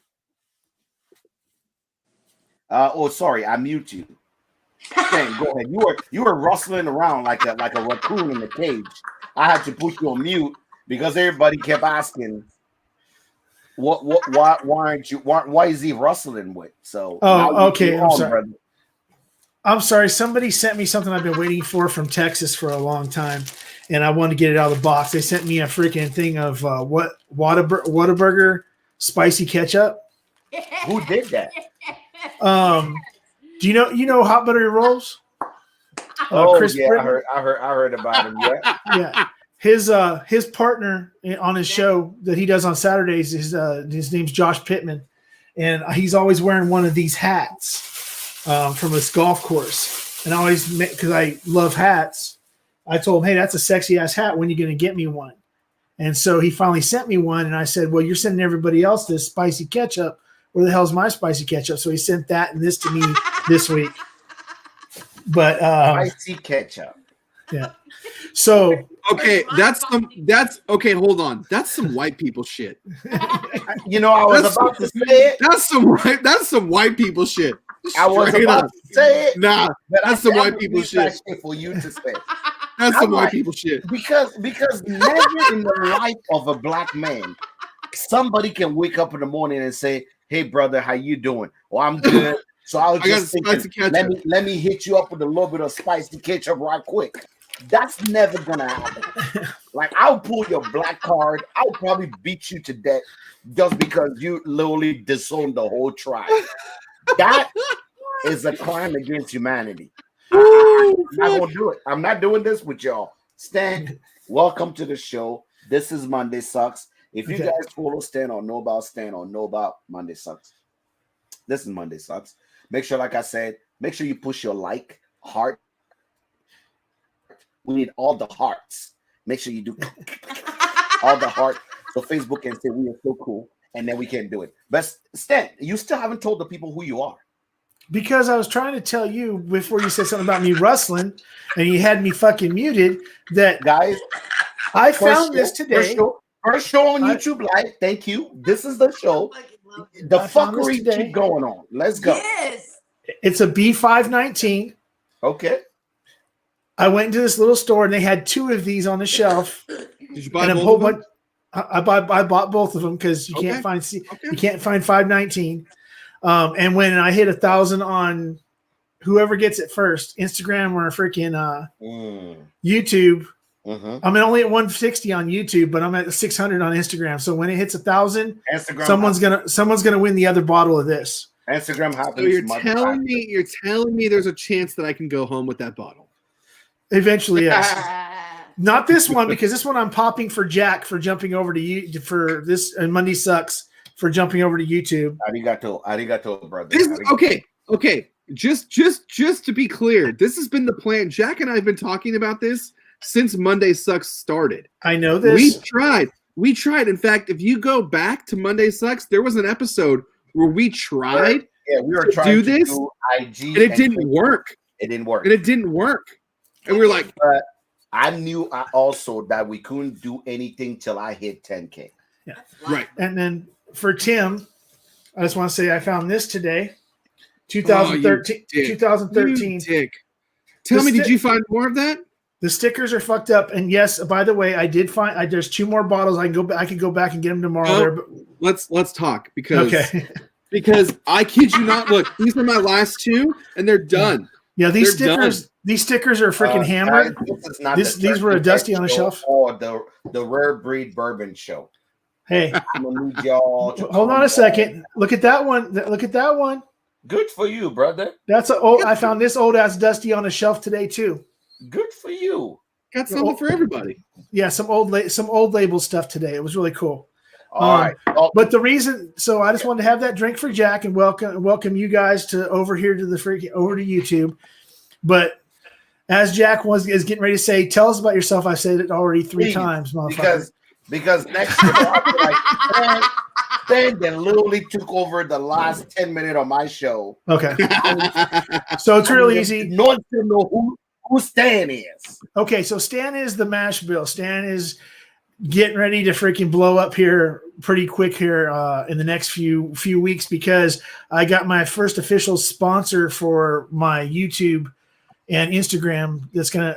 Sorry, I mute you. Stan, go ahead. You were rustling around like a raccoon in a cage. I had to put you on mute because everybody kept asking, why aren't you? Why is he rustling with? So, okay. I'm sorry. Brother. I'm sorry. Somebody sent me something I've been waiting for from Texas for a long time, and I wanted to get it out of the box. They sent me a freaking thing of Whataburger spicy ketchup. Who did that? Do you know hot buttery rolls? Chris Britton? I heard about him. Yeah, yeah. His partner on his show that he does on Saturdays, his name's Josh Pittman, and he's always wearing one of these hats from this golf course. And I always, because I love hats, I told him, hey, that's a sexy ass hat. When are you going to get me one? And so he finally sent me one, and I said, well, you're sending everybody else this spicy ketchup. Where the hell's my spicy ketchup? So he sent that and this to me this week. But spicy ketchup. Yeah. So okay, that's okay. Hold on, that's some white people shit. I was about to say it. That's some white people shit. I was about to say it. Nah, that's some white people shit. For you to say. That's some white people shit. Because never in the life of a black man, somebody can wake up in the morning and say, hey brother, how you doing? Well, I'm good. So I was just thinking, let me hit you up with a little bit of spicy ketchup right quick. That's never gonna happen. Like, I'll pull your black card. I'll probably beat you to death just because you literally disowned the whole tribe. That is a crime against humanity. I'm not gonna do it. I'm not doing this with y'all. Stan, welcome to the show. This is Monday Sucks. If you guys follow Stan or know about Monday Sucks, this is Monday Sucks. Make sure, like I said, make sure you push your like, heart. We need all the hearts. Make sure you do all the heart so Facebook can say we are so cool, and then we can do it. But Stan, you still haven't told the people who you are. Because I was trying to tell you before you said something about me rustling, and you had me fucking muted. That guys, I found this today. First show on YouTube Live. Thank you. This is the show. The fuckery keep going on. Let's go. Yes. It's a B519. Okay. I went into this little store and they had two of these on the shelf. Did you buy both of them? I bought both of them because you can't find 519. And when I hit 1,000 on whoever gets it first, Instagram or freaking YouTube. Mm-hmm. I'm only at 160 on YouTube, but I'm at 600 on Instagram. So when it hits 1,000, someone's gonna win the other bottle of this. Instagram happens. So you're telling me there's a chance that I can go home with that bottle. Eventually, yes. Not this one, because this one I'm popping for Jack for jumping over to you for this, and Monday Sucks for jumping over to YouTube. Arigato, brother. Okay. Just to be clear, this has been the plan. Jack and I have been talking about this since Monday Sucks started. I know this. We tried. In fact, if you go back to Monday Sucks, there was an episode where we tried we were trying to do this, and it didn't work. And we were like, I knew also that we couldn't do anything till I hit 10K. Yeah. Right. And then for Tim, I just want to say I found this today. 2013. 2013. Tell me, did you find more of that? The stickers are fucked up. And yes, by the way, I did find there's two more bottles. I could go back and get them tomorrow. Let's talk because I kid you not. Look, these are my last two, and they're done. Yeah, these stickers are freaking hammered. Guys, these were a dusty on the shelf. Or the Rare Breed Bourbon Show. Hey, I'm gonna need y'all. Hold on a second. Look at that one. Look at that one. Good for you, brother. I found this old ass dusty on the shelf today too. Good for you. Got something for everybody. Yeah, some old label stuff today. It was really cool. All right. But the reason, so I just wanted to have that drink for Jack and welcome you guys to over here to over to YouTube. But as Jack is getting ready to say, tell us about yourself. I said it already three times, motherfucker. Because next year I'll be like, Stan then literally took over the last 10 minutes of my show. Okay. So it's really easy. No one still know who Stan is. Okay, so Stan is the mash bill. Stan is getting ready to freaking blow up here pretty quick here in the next few weeks, because I got my first official sponsor for my YouTube and Instagram. That's gonna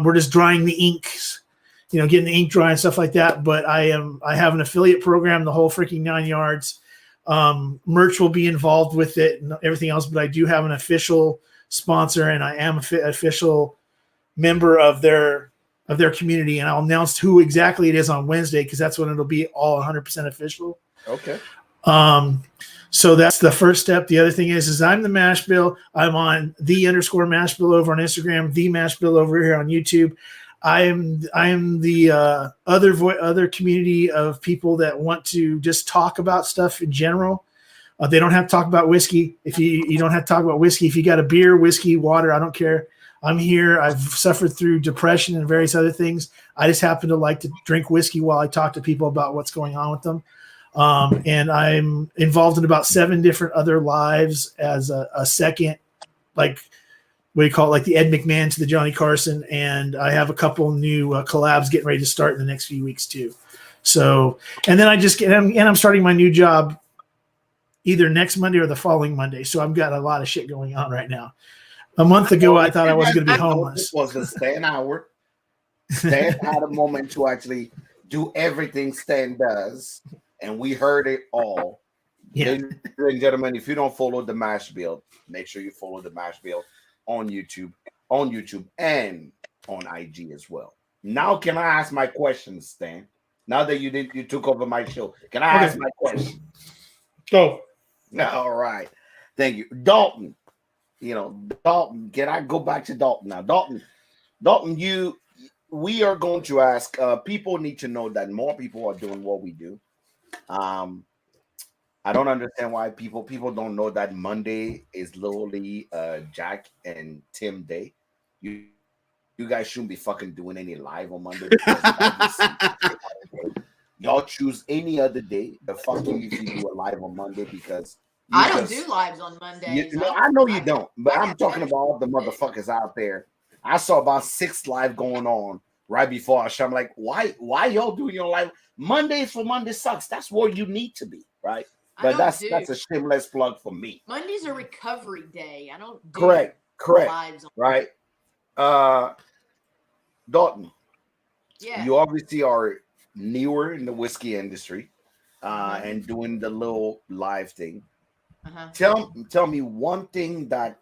we're just drying the inks, getting the ink dry and stuff like that. But I have an affiliate program, the whole freaking 9 yards. Merch will be involved with it and everything else, but I do have an official sponsor, and I am an official member of their community, and I'll announce who exactly it is on Wednesday, because that's when it'll be all 100% official. Okay. So that's the first step. The other thing is I'm the Mash Bill. I'm on _Mash Bill over on Instagram, the Mash Bill over here on YouTube. I am the other community of people that want to just talk about stuff in general. They don't have to talk about whiskey. If you don't have to talk about whiskey, if you got a beer, whiskey, water, I don't care. I'm here. I've suffered through depression and various other things. I just happen to like to drink whiskey while I talk to people about what's going on with them. And I'm involved in about 7 different other lives as a second, like, what do you call it, like the Ed McMahon to the Johnny Carson. And I have a couple new collabs getting ready to start in the next few weeks too. So, and then I'm starting my new job either next Monday or the following Monday. So I've got a lot of shit going on right now. A month ago, I thought I was going to be homeless. This was the Stan hour. Stan had a moment to actually do everything Stan does, and we heard it all. Yeah. Ladies and gentlemen, if you don't follow the Mash Bill, make sure you follow the Mash Bill on YouTube and on IG as well. Now, can I ask my question, Stan? Now that you took over my show, can I ask my question? Go. All right. Thank you. Dalton. Dalton, can I go back to Dalton now? Dalton, we are going to ask, people need to know that more people are doing what we do. I don't understand why people don't know that Monday is literally Jack and Tim Day. You guys shouldn't be fucking doing any live on Monday. Y'all choose any other day. The fuck you usually do a live on Monday, because I don't do lives on Mondays. I know you don't, but I'm talking about all the motherfuckers out there. I saw about 6 live going on right before our show. I'm like, why y'all doing your live? Mondays for Monday sucks. That's where you need to be, right? But that's a shameless plug for me. Monday's a recovery day. I don't do correct, lives on right? Dalton, yeah. You obviously are newer in the whiskey industry, and doing the little live thing. Tell me one thing that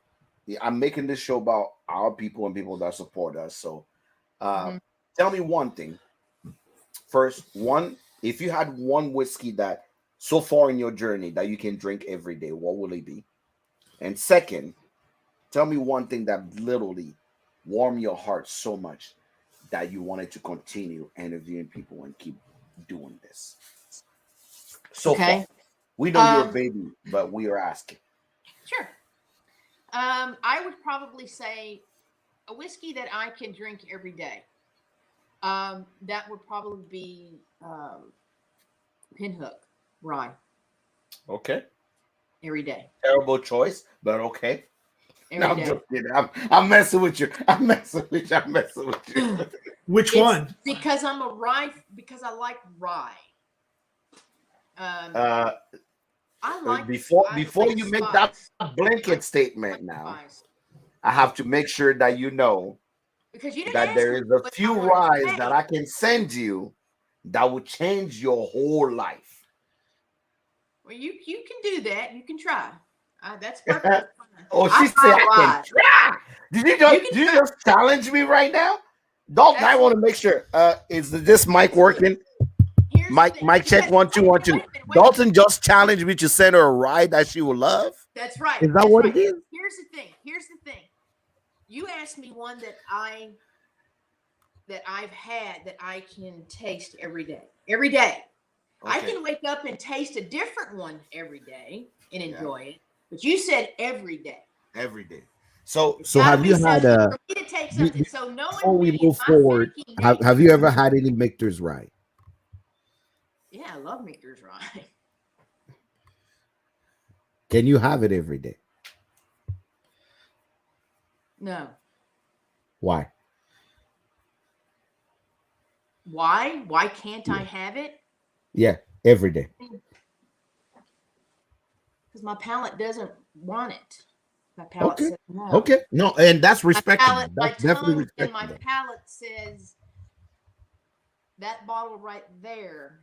I'm making this show about our people and people that support us. So tell me one thing. First, if you had one whiskey that so far in your journey that you can drink every day, what will it be? And second, tell me one thing that literally warmed your heart so much that you wanted to continue interviewing people and keep doing this. So far. We know you're a baby, but we are asking. Sure. I would probably say a whiskey that I can drink every day. That would probably be Pinhook rye. Okay. Every day. Terrible choice, but okay. Every day. I'm just kidding. I'm messing with you. I'm messing with you. Which one? Because I'm a rye. Because I like rye. I like before you make that blanket statement now, I have to make sure that you know because you that there is a few ryes that I can send you that will change your whole life. Well, you can do that. You can try. That's perfect. Oh, she said I can try. Did you just challenge me right now? Dalton, I want to make sure. Is this mic working? Mic check 1 2 1 2. Dalton just challenged me to send her a ride that she will love. That's right. Is that what it is? Here's the thing. You asked me one that I've had that I can taste every day. Every day. Okay. I can wake up and taste a different one every day and enjoy it. But you said every day. Every day. So have you had a? Before we move forward, have you ever had any Michter's rye? Yeah, I love Michter's rye. Can you have it every day? No. Why? Why? Why can't I have it? Yeah, every day. Because my palate doesn't want it. My palate says no. Okay. No, and that's respectable. That's definitely respectable. And my palate says that bottle right there,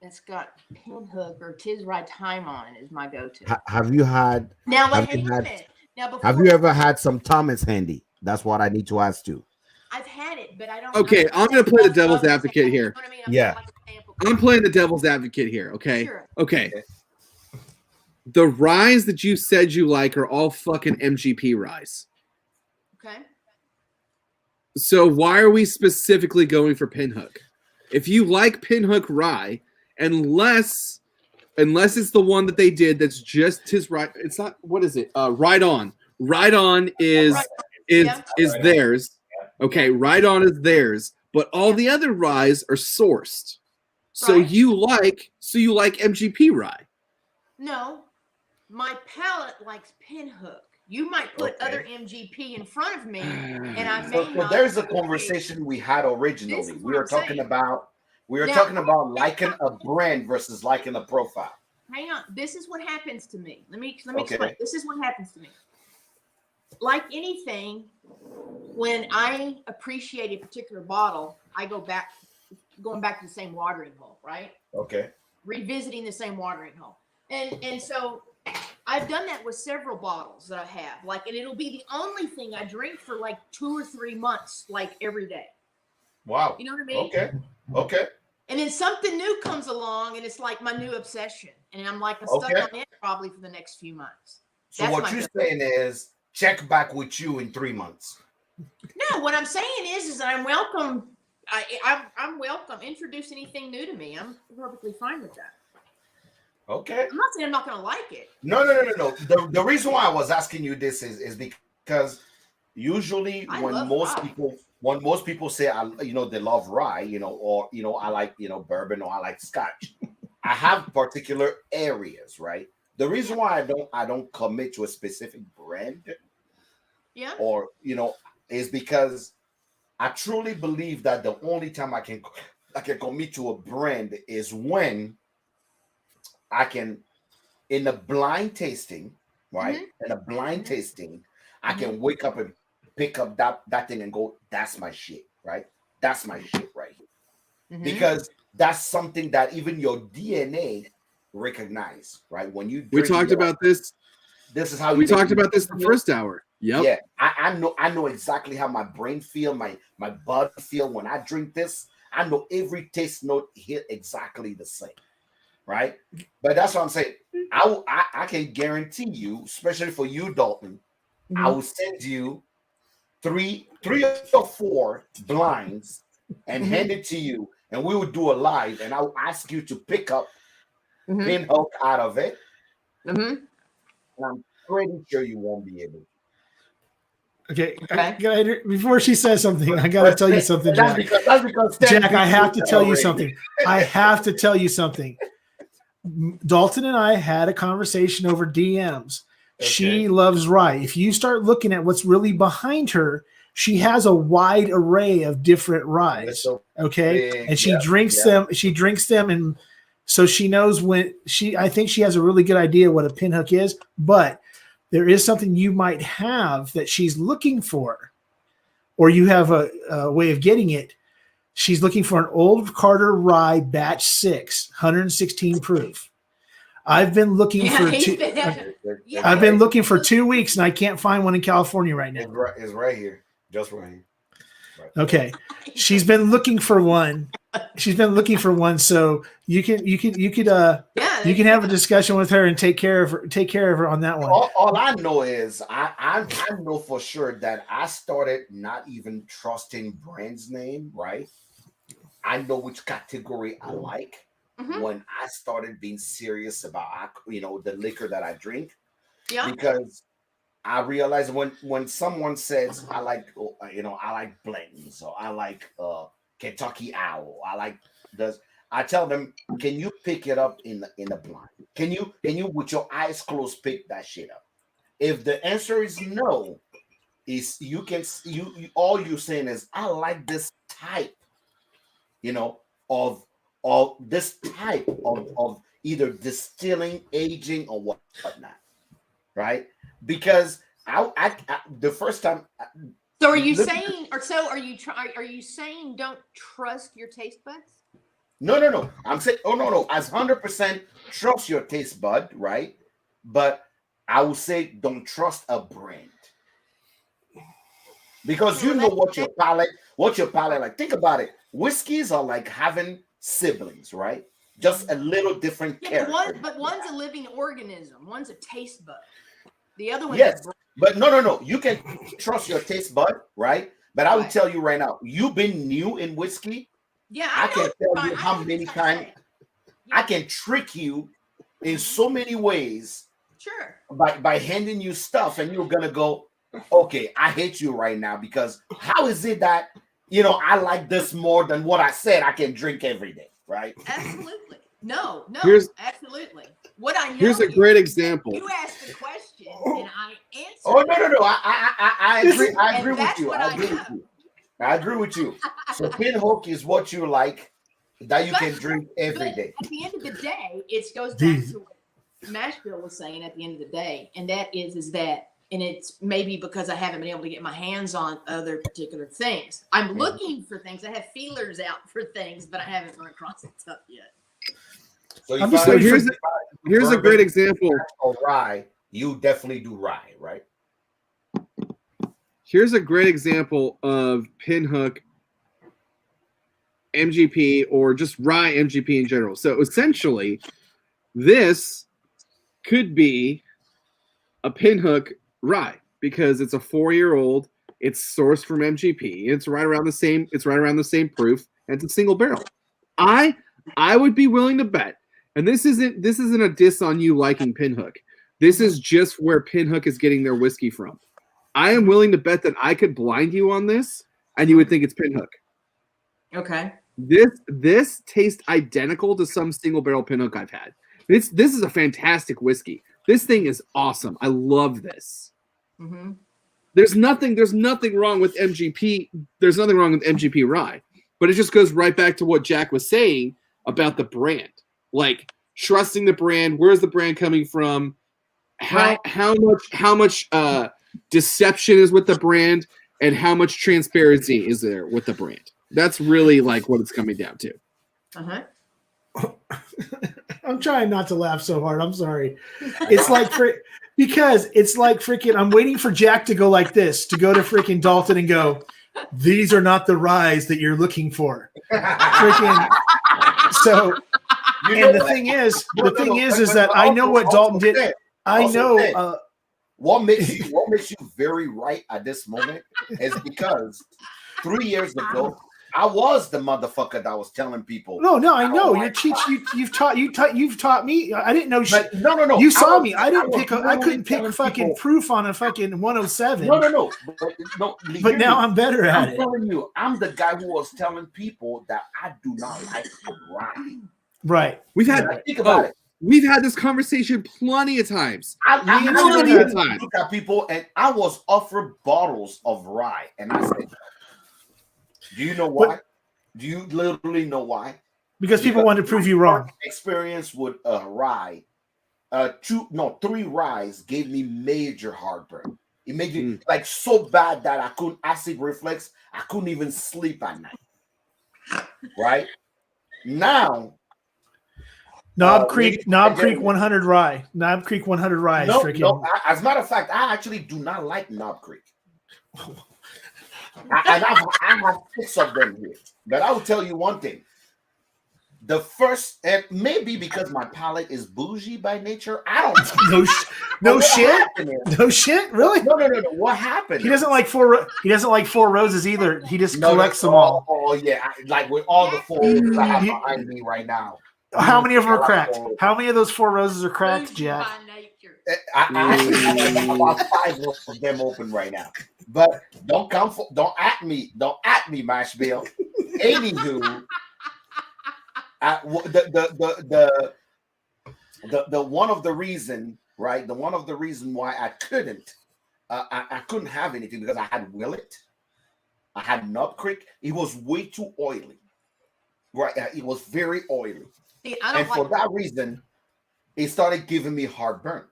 that's got Pinhook or Tis Right Time on it is my go-to. Have you had? Now, Have hang you on a had? minute. Now, before Have you ever had some Thomas handy? That's what I need to ask too. I've had it, but I don't. Okay, I'm going to play the devil's advocate here. You know what I mean? Yeah. Like a sample. I'm playing the devil's advocate here. Okay. Sure. Okay. The ryes that you said you like are all fucking MGP ryes. Okay. So why are we specifically going for Pinhook? If you like Pinhook rye, unless it's the one that they did that's just his right, it's not, what is it? Right On. Right On is theirs. Okay, Right On is theirs, but all the other ryes are sourced. So you like MGP rye. No, my palate likes Pinhook. You might put other MGP in front of me, and I may So not. there's a conversation we had originally. We were talking about liking a brand versus liking a profile. Hang on. This is what happens to me. Let me Okay. explain. This is what happens to me. Like anything, when I appreciate a particular bottle, I going back to the same watering hole, right? Okay. Revisiting the same watering hole. And so I've done that with several bottles that I have. Like, and it'll be the only thing I drink for like 2 or 3 months, like every day. Wow. You know what I mean? Okay. And then something new comes along, and it's like my new obsession. And I'm like, I'm stuck on it probably for the next few months. So That's what you're saying is check back with you in 3 months. No, what I'm saying is that I'm welcome. I'm welcome. Introduce anything new to me. I'm perfectly fine with that. Okay. I'm not saying I'm not going to like it. No. The reason why I was asking you this is because usually when most people say they love rye, or I like bourbon or I like scotch, I have particular areas, right? The reason why I don't commit to a specific brand, or is because I truly believe that the only time I can commit to a brand is when I can, in a blind tasting, right? In a blind tasting, I can wake up and pick up that thing and go, that's my shit, right? That's my shit right here. Because that's something that even your DNA recognize, right? When you We talked about this. This is how we talked about this the first hour. Yep. Yeah, I know exactly how my brain feel, my body feel when I drink this. I know every taste note hit exactly the same, right? But that's what I'm saying. I can guarantee you, especially for you, Dalton, I will send you three or four blinds and hand it to you, and we will do a live, and I'll ask you to pick up Pinhook out of it. And I'm pretty sure you won't be able to. Okay. Before she says something, I got to tell you something, Jack. That's because Jack, I have to tell you something. I have to tell you something. Dalton and I had a conversation over DMs. Okay. She loves rye. If you start looking at what's really behind her, she has a wide array of different ryes. Okay. Big, and she drinks them. She drinks them. And so she knows I think she has a really good idea what a Pinhook is, but there is something you might have that she's looking for, or you have a way of getting it. She's looking for an Old Carter Rye Batch 6, 116 proof. I've been looking I've been looking for 2 weeks, and I can't find one in California right now. It's right here, just right here. Right. Okay, she's been looking for one. So you could have a discussion with her and take care of her on that one. All I know is I know for sure that I started not even trusting brand's name, right? I know which category I like when I started being serious about the liquor that I drink. Yeah. Because I realized when someone says I like blends, or I like Kentucky Owl, I like this, I tell them, can you pick it up in the blind? Can you with your eyes closed pick that shit up? If the answer is no, all you're saying is I like this type, of this type of either distilling, aging, or whatnot, right? Because I the first time So are you saying, or so are you saying don't trust your taste buds? No. I'm saying, no. As 100% trust your taste bud, right? But I would say don't trust a brand. Because you know what your palate like. Think about it. Whiskeys are like having siblings, right? Just a little different character. But one's a living organism. One's a taste bud. The other one. Yes, but no. You can trust your taste bud, right? But I will tell you right now, you've been new in whiskey. Yeah, I can tell you how many times I can trick you in so many ways. Sure. By handing you stuff, and you're gonna go, okay, I hate you right now because how is it that I like this more than what I said I can drink every day, right? Absolutely. No, absolutely. What I know. Here's a great example. You asked the question and I answered. Oh no. I agree. I agree with you. I agree with you. So pinhook is what you like that you can drink every day. At the end of the day, it goes back to what Mashbill was saying at the end of the day, and that is that, and it's maybe because I haven't been able to get my hands on other particular things. I'm looking for things. I have feelers out for things, but I haven't run across the stuff yet. So here's a great example. Or rye, you definitely do rye, right? Here's a great example of pinhook MGP or just rye MGP in general. So essentially, this could be a pinhook rye because it's a 4-year-old. It's sourced from MGP. It's right around the same. It's right around the same proof, and it's a single barrel. I would be willing to bet, and this isn't a diss on you liking pinhook. This is just where pinhook is getting their whiskey from. I am willing to bet that I could blind you on this, and you would think it's pinhook. Okay. This tastes identical to some single barrel pinhook I've had. This is a fantastic whiskey. This thing is awesome. I love this. Mm-hmm. There's nothing wrong with MGP. There's nothing wrong with MGP rye, but it just goes right back to what Jack was saying about the brand. Like trusting the brand. Where's the brand coming from? How much deception is with the brand, and how much transparency is there with the brand? That's really like what it's coming down to. Uh-huh. I'm trying not to laugh so hard. I'm sorry. It's like because it's like freaking. I'm waiting for Jack to go like this, to go to freaking Dalton and go, "These are not the ryes that you're looking for." Freaking. So, and the thing is that I know what Dalton did. I know. What makes you very right at this moment is because 3 years ago, I was the motherfucker that was telling people. No, I know. You've taught me. I didn't know. No. You saw me. I couldn't pick fucking proof on a fucking 107. No. But now I'm better at I'm it. telling you, I'm the guy who was telling people that I do not like rye. Right. Think about it. We've had this conversation plenty of times. I look at people, and I was offered bottles of rye, and I said, "Do you know why? Do you literally know why?" Because people want to prove you wrong. Experience with a rye, 3 ryes gave me major heartburn. It made me like so bad that I couldn't acid reflux. I couldn't even sleep at night. Right now. Knob Creek 100 rye. Knob Creek 100 rye is freaking. No, as a matter of fact, I actually do not like Knob Creek. I have 6 of them here. But I will tell you one thing. The first, and maybe because my palate is bougie by nature, I don't No shit. No shit. Really? No. What happened? He doesn't like four roses either. He just collects them all. Oh yeah, like with all the 4 roses I have behind me right now. How many of them are cracked? How many of those 4 roses are cracked, Jack? I actually have about 5 of them open right now. But don't at me, Mashbill. Anywho, the one of the reason why I couldn't have anything because I had Willet, I had Knob Creek. It was way too oily. Right, it was very oily. And for that reason, it started giving me heartburn.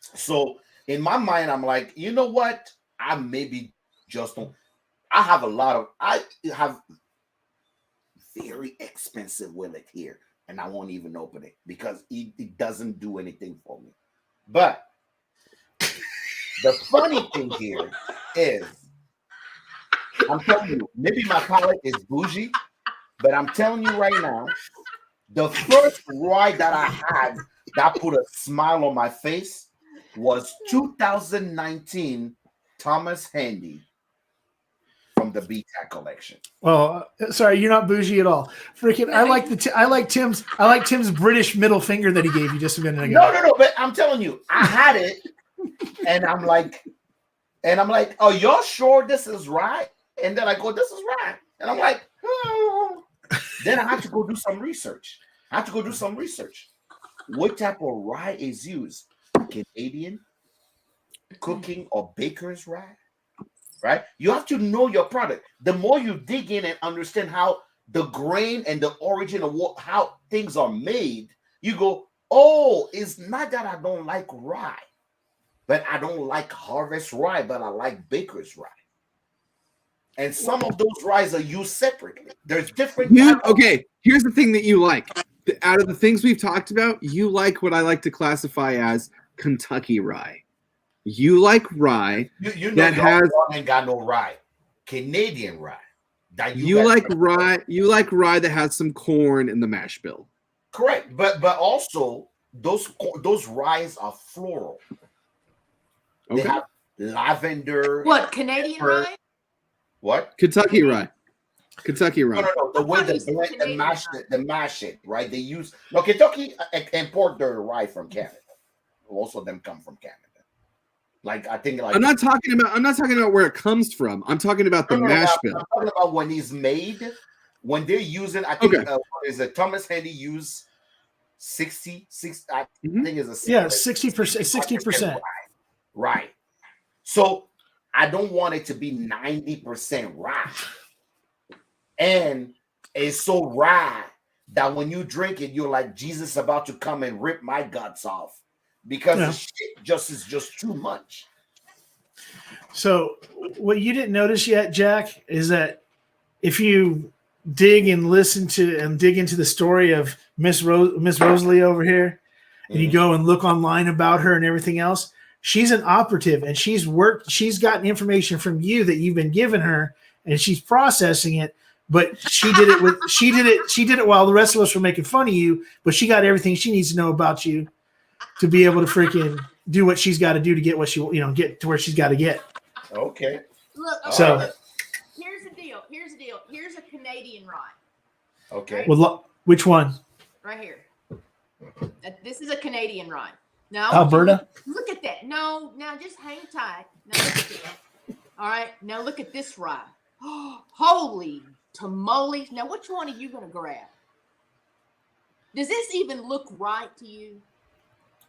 So in my mind, I'm like, you know what? I may be just don't. I have very expensive Willet here, and I won't even open it because it doesn't do anything for me. But the funny thing here is, I'm telling you, maybe my palate is bougie, but I'm telling you right now, the first rye that I had that put a smile on my face was 2019 Thomas Handy from the BTAC collection. Oh, sorry, you're not bougie at all. Freaking, I like Tim's British middle finger that he gave you just a minute ago. No, but I'm telling you, I had it, and I'm like, oh, you're sure this is right? And then I go, this is right, and I'm like, oh. Then I have to go do some research. What type of rye is used? Canadian cooking or baker's rye, right? You have to know your product. The more you dig in and understand how the grain and the origin of how things are made, you go, oh, it's not that I don't like rye, but I don't like harvest rye, but I like baker's rye. And some of those ryes are used separately. There's different. Okay, here's the thing that you like. Out of the things we've talked about, you like what I like to classify as Kentucky rye. You like rye that has ain't got no rye. Canadian rye. You like rye that has some corn in the mash bill. Correct, but also those ryes are floral. Okay. They have lavender. What, Canadian rye? What? Kentucky rye. Kentucky rye. No. The way they blend and mash it, right? They use Kentucky import their rye from Canada. Most of them come from Canada. I'm not talking about where it comes from. I'm talking about the mash bill. I'm talking about when he's made, when they're using. I think is a Thomas Handy use 60. I think is a 60%. Right. So I don't want it to be 90% rye. And it's so rye that when you drink it, you're like, Jesus about to come and rip my guts off because the shit is just too much. So what you didn't notice yet, Jack, is that if you dig and listen to and dig into the story of Miss Rosalie over here, and you go and look online about her and everything else, she's an operative and she's gotten information from you that you've been giving her and she's processing it. But she did it while the rest of us were making fun of you, but she got everything she needs to know about you to be able to freaking do what she's got to do to get what she, get to where she's got to get. Okay. Look, so here's the deal. Here's a Canadian rye. Okay. Well, which one? Right here. This is a Canadian rye. Now, Alberta? Look at that. No, now just hang tight. Now look at that. All right. Now look at this rye. Holy tamales. Now, which one are you going to grab? Does this even look right to you?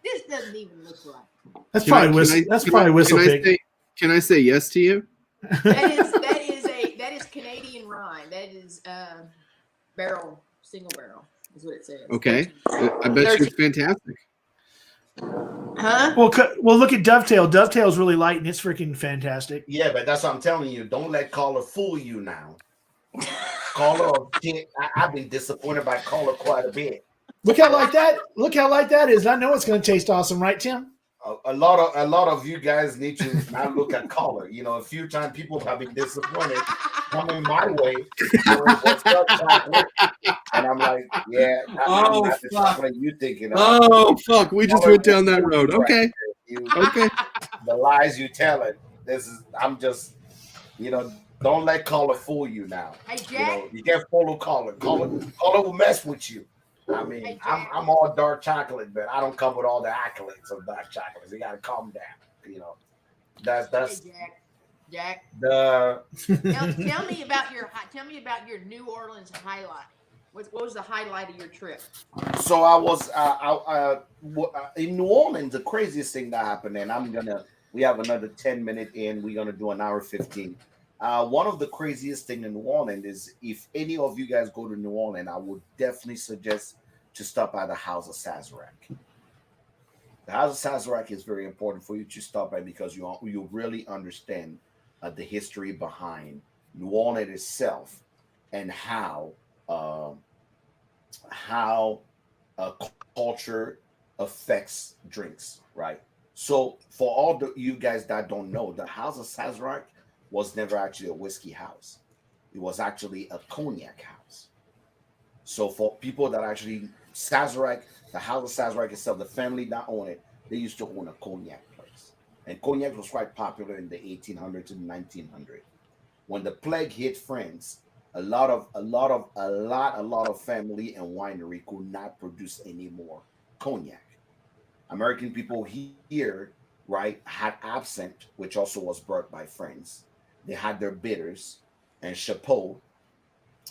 This doesn't even look right. That's probably whistle pig. Can I say yes to you? That is Canadian rye. That is single barrel is what it says. Okay. I bet you're fantastic. Huh? Well, look at Dovetail. Dovetail's really light and it's freaking fantastic. Yeah, but that's what I'm telling you. Don't let Caller fool you now. Caller, I've been disappointed by Caller quite a bit. Look how light that is. I know it's going to taste awesome, right, Tim? A lot of you guys need to now look at Caller. A few times people have been disappointed coming my way. And I'm like, yeah. Fuck. You thinking? Oh fuck! We just went down that road. Okay. Okay. The lies you telling. I'm just, don't let Caller fool you now. Hey, Jack. You can't follow Caller. Caller will mess with you. I mean, hey, I'm all dark chocolate, but I don't come with all the accolades of dark chocolates. You got to calm down. That's hey, Jack. Tell me about your New Orleans highlight. What was the highlight of your trip? So I was in New Orleans. The craziest thing that happened, and we have another 10-minute in. We're gonna do an hour 15. One of the craziest thing in New Orleans is if any of you guys go to New Orleans, I would definitely suggest to stop by the House of Sazerac. The House of Sazerac is very important for you to stop by because you really understand the history behind New Orleans itself and uh, how culture affects drinks, right? So for all you guys that don't know, the House of Sazerac was never actually a whiskey house. It was actually a cognac house. So for people that actually Sazerac, the House of Sazerac itself, the family that owned it, they used to own a cognac place, and cognac was quite popular in the 1800s to 1900s. When the plague hit France, a lot of family and winery could not produce any more cognac. American people here, right, had absinthe, which also was brought by France. They had their bitters and Chapeau.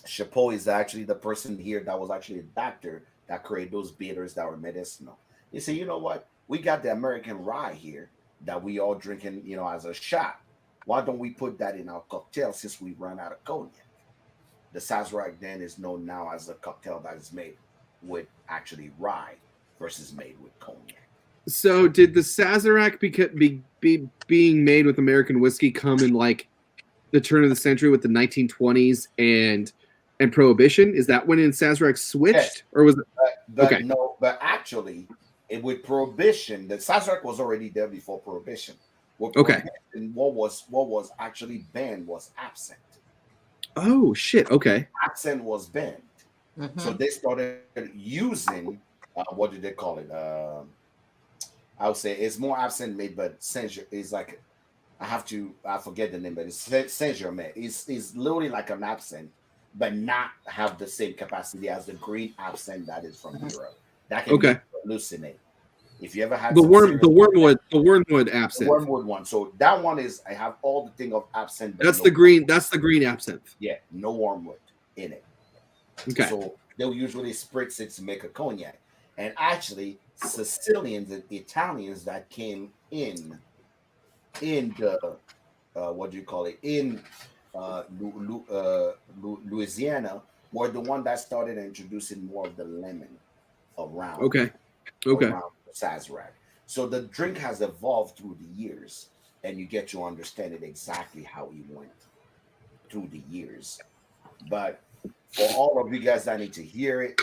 Chapeau is actually the person here that was actually a doctor that created those bitters that were medicinal. They say, you know what? We got the American rye here that we all drinking, as a shot. Why don't we put that in our cocktail since we run out of cognac? The Sazerac then is known now as a cocktail that is made with actually rye versus made with cognac. So did the Sazerac be being made with American whiskey come in like the turn of the century with the 1920s and Prohibition? Is that when in Sazerac switched, Yes, or was it? but Okay. no, but actually, with Prohibition, the Sazerac was already there before Prohibition. With Okay. Prohibition, what was actually banned was absinthe. Oh shit. Okay. Absinthe was banned, so they started using what did they call it? I would say it's more absinthe made, but Saint is like I forget the name, but it's Saint Germain. It's literally like an absinthe, but not have the same capacity as the green absinthe that is from Europe. That can Okay. make you hallucinate. If you ever had The some worm, serious the wormwood, the the wormwood absinthe. wormwood one. So that one is I have all the thing of absinthe, but That's no the green. That's the green absinthe. yeah, no wormwood in it. Okay. So they'll usually spritz it to make a cognac. And actually, Sicilians and Italians that came in the what do you call it in Louisiana were the one that started introducing more of the lemon around Okay. Okay. around the Sazerac. So the drink has evolved through the years, and you get to understand it exactly how he went through the years. But for all of you guys that need to hear it,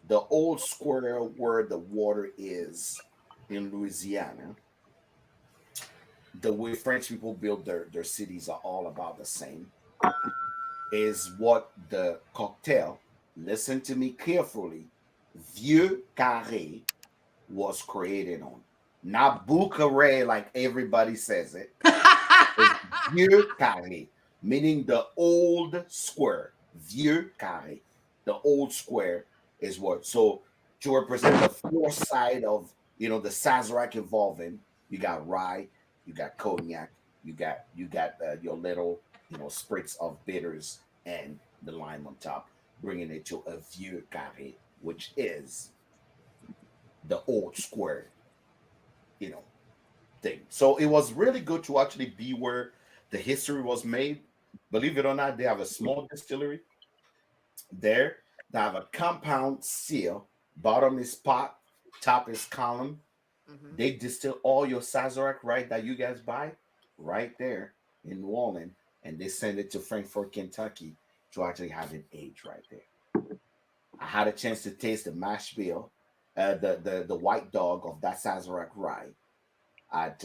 the old square where the water is in Louisiana, the way French people build their cities are all about the same, is what the cocktail, listen to me carefully, Vieux Carré was created on. Not Boucaré like everybody says it. It's Vieux Carré, meaning the old square. Vieux Carré. The old square is what. So to represent the foresight of the Sazerac evolving, you got rye, you got cognac, you got your little spritz of bitters and the lime on top, bringing it to a Vieux Carré, which is the old square, thing. So it was really good to actually be where the history was made. Believe it or not, they have a small distillery there. They have a compound seal. Bottom is pot, top is column. They distill all your Sazerac, right, that you guys buy right there in New Orleans, and they send it to Frankfort, Kentucky to actually have it aged right there. I had a chance to taste the mash bill, the white dog of that Sazerac rye. At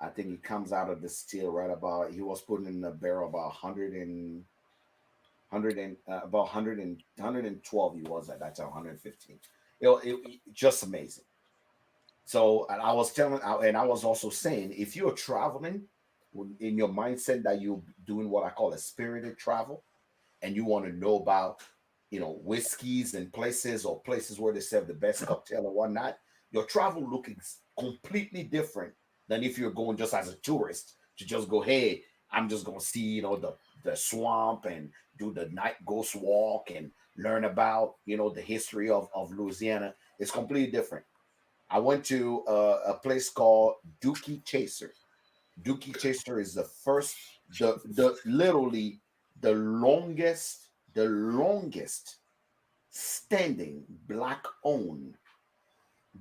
I think it comes out of the still right about he was putting in a barrel about 100 and about 100 and 112 he was at that time 115. Just amazing. So and I was telling and I was also saying if you're traveling in your mindset that you're doing what I call a spirited travel and you want to know about whiskeys and places or places where they serve the best cocktail or whatnot, your travel looks completely different than if you're going just as a tourist to just go, hey, I'm just gonna see the swamp and do the night ghost walk and learn about the history of Louisiana. It's completely different. I went to a place called Dookie Chaser. Dookie Chaser is the literally the longest standing black owned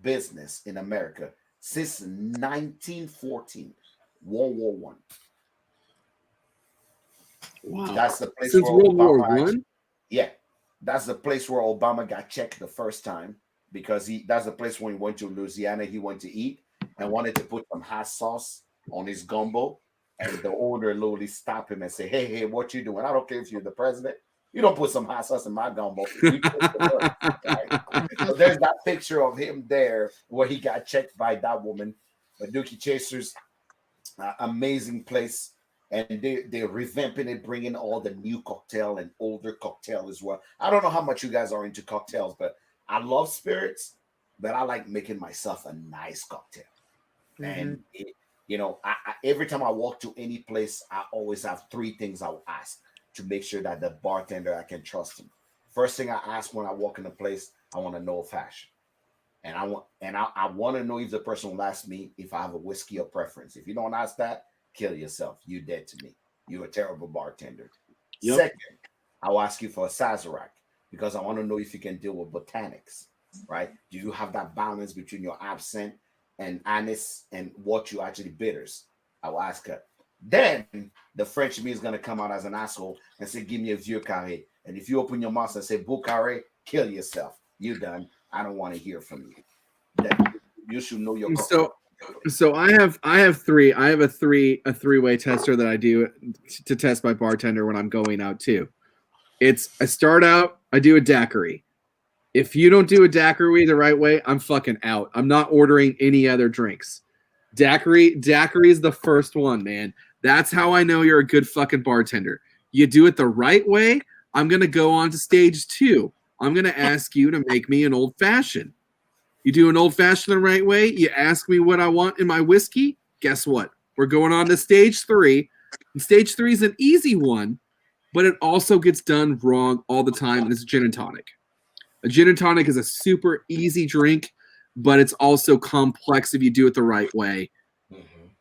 business in America since 1914, World War One. Wow. That's the place Since where World War Obama One. Yeah, that's the place where Obama got checked the first time because that's the place when he went to Louisiana. He went to eat and wanted to put some hot sauce on his gumbo, and the owner literally stopped him and said, "Hey, what you doing? I don't care if you're the president. You don't put some hot sauce in my gumbo." We put the work, right? So there's that picture of him there where he got checked by that woman. But Dookie Chasers, amazing place. And they're revamping it, bringing all the new cocktail and older cocktail as well. I don't know how much you guys are into cocktails, but I love spirits, but I like making myself a nice cocktail. And every time I walk to any place, I always have 3 things I will ask to make sure that the bartender, I can trust him. First thing I ask when I walk in a place, I want to know fashion. And I want to know if the person will ask me if I have a whiskey or preference. If you don't ask that, kill yourself. You're dead to me. You're a terrible bartender. Yep. Second, I'll ask you for a Sazerac because I want to know if you can deal with botanics, right? Do you have that balance between your absinthe and anise and what you actually bitters? I will ask her. Then the French me is going to come out as an asshole and say, give me a vieux carré. And if you open your mouth and say, beau carré, kill yourself. You're done. I don't want to hear from you. Then you should know your So I have 3. I have a three-way tester that I do to test my bartender when I'm going out too. I start out, I do a daiquiri. If you don't do a daiquiri the right way, I'm fucking out. I'm not ordering any other drinks. Daiquiri is the first one, man. That's how I know you're a good fucking bartender. You do it the right way. I'm going to go on to stage 2. I'm going to ask you to make me an old fashioned. You do an old fashioned the right way. You ask me what I want in my whiskey. Guess what? We're going on to stage 3. And stage 3 is an easy one, but it also gets done wrong all the time. And it's a gin and tonic. A gin and tonic is a super easy drink, but it's also complex if you do it the right way.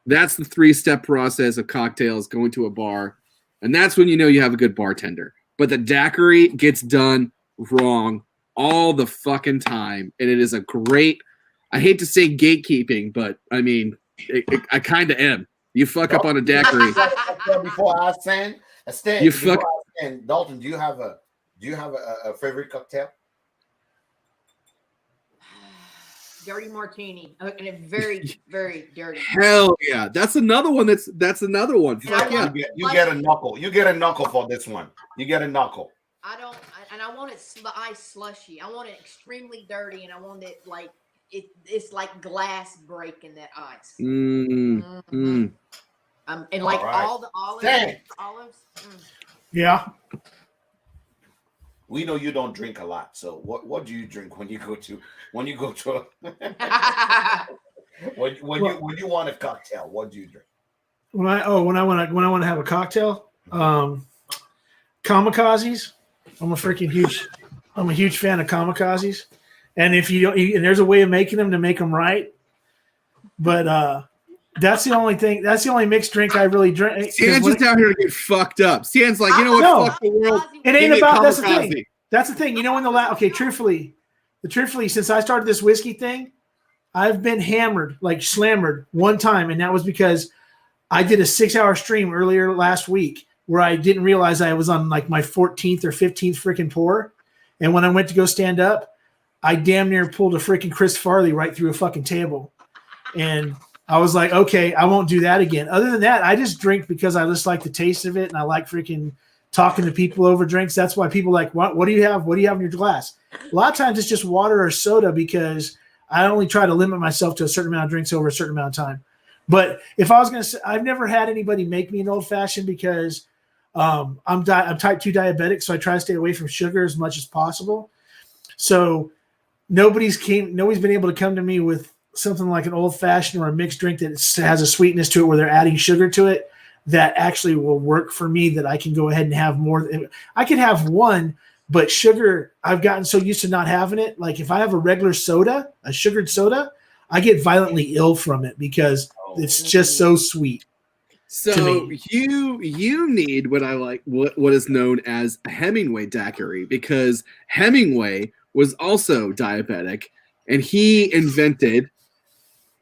That's the 3-step process of cocktails, going to a bar. And that's when you know you have a good bartender. But the daiquiri gets done wrong all the fucking time. And it is a great, I hate to say gatekeeping, but I mean, I kind of am. You fuck up on a daiquiri. Before I send, you fuck. Dalton, do you have a favorite cocktail? Dirty martini, and a very, very dirty. Hell yeah, that's another one. That's another one. Fuck yeah. You get a knuckle. You get a knuckle for this one. You get a knuckle. I want it ice slushy. I want it extremely dirty, and I want it like it's like glass breaking that ice. And like all the olives. Yeah. We know you don't drink a lot, so what do you drink when you go to when you want a cocktail? What do you drink? When I want to have a cocktail, kamikazes. I'm a huge fan of kamikazes, and if you don't, and there's a way of making them to make them right, but that's the only thing. That's the only mixed drink I really drink. Stan's just out here to get fucked up. Stan's like, you know what? No, fuck the world. It ain't about. That's the thing. That's the thing. You know, when truthfully, since I started this whiskey thing, I've been hammered, like slammered one time, and that was because I did a 6-hour stream earlier last week where I didn't realize I was on like my 14th or 15th freaking pour, and when I went to go stand up, I damn near pulled a freaking Chris Farley right through a fucking table, and I was like, okay, I won't do that again. Other than that, I just drink because I just like the taste of it, and I like freaking talking to people over drinks. That's why people like, what do you have? What do you have in your glass? A lot of times it's just water or soda because I only try to limit myself to a certain amount of drinks over a certain amount of time. But if I was going to say, I've never had anybody make me an old fashioned because I'm type 2 diabetic, so I try to stay away from sugar as much as possible. So nobody's been able to come to me with something like an old fashioned or a mixed drink that has a sweetness to it where they're adding sugar to it that actually will work for me, that I can go ahead and have more. I could have one, but sugar, I've gotten so used to not having it. Like if I have a regular soda, a sugared soda, I get violently ill from it because it's just so sweet. So you need what is known as a Hemingway daiquiri, because Hemingway was also diabetic, and he invented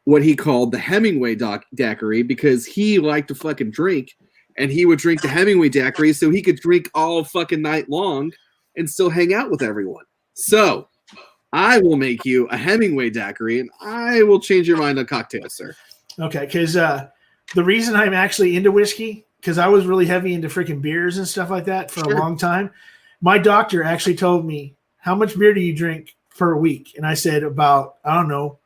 what he called the Hemingway daiquiri because he liked to fucking drink, and he would drink the Hemingway daiquiri so he could drink all fucking night long and still hang out with everyone. So I will make you a Hemingway daiquiri, and I will change your mind on cocktails, sir. Okay, because the reason I'm actually into whiskey, because I was really heavy into freaking beers and stuff like that for a long time. My doctor actually told me, how much beer do you drink per week? And I said about, I don't know,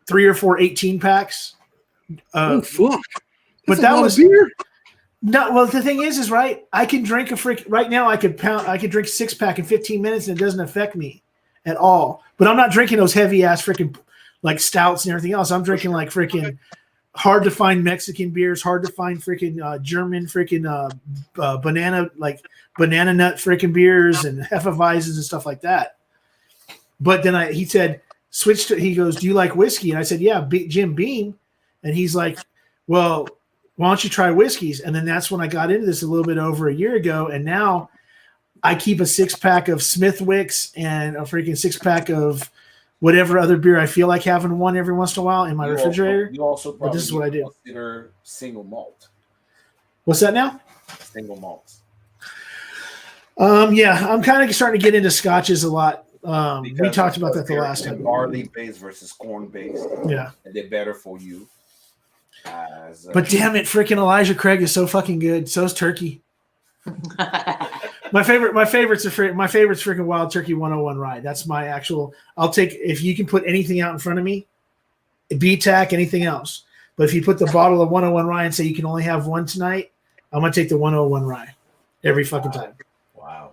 3 or 4 18-packs. Oh, fuck. But that was beer. No, well, the thing is right. I can drink right now. I could drink 6-pack in 15 minutes, and it doesn't affect me at all. But I'm not drinking those heavy ass freaking like stouts and everything else. I'm drinking like freaking hard to find Mexican beers, hard to find freaking German freaking banana nut freaking beers and Hefeweizens and stuff like that. But then he said, he goes, do you like whiskey? And I said, yeah, Jim Beam. And he's like, well, why don't you try whiskeys? And then that's when I got into this a little bit over a year ago. And now I keep a 6-pack of Smithwicks and a freaking 6-pack of whatever other beer I feel like having one every once in a while in my refrigerator. You also but this is what I do. Consider single malt. What's that now? Single malt. Yeah, I'm kind of starting to get into scotches a lot. We talked about that the last time. Barley based versus corn based. Yeah, and they're better for you. But damn it, freaking Elijah Craig is so fucking good. So's Turkey. my favorite's freaking Wild Turkey 101 rye. That's my actual. I'll take if you can put anything out in front of me, BTAC, anything else. But if you put the bottle of 101 rye and say you can only have one tonight, I'm gonna take the 101 rye every fucking time. Wow.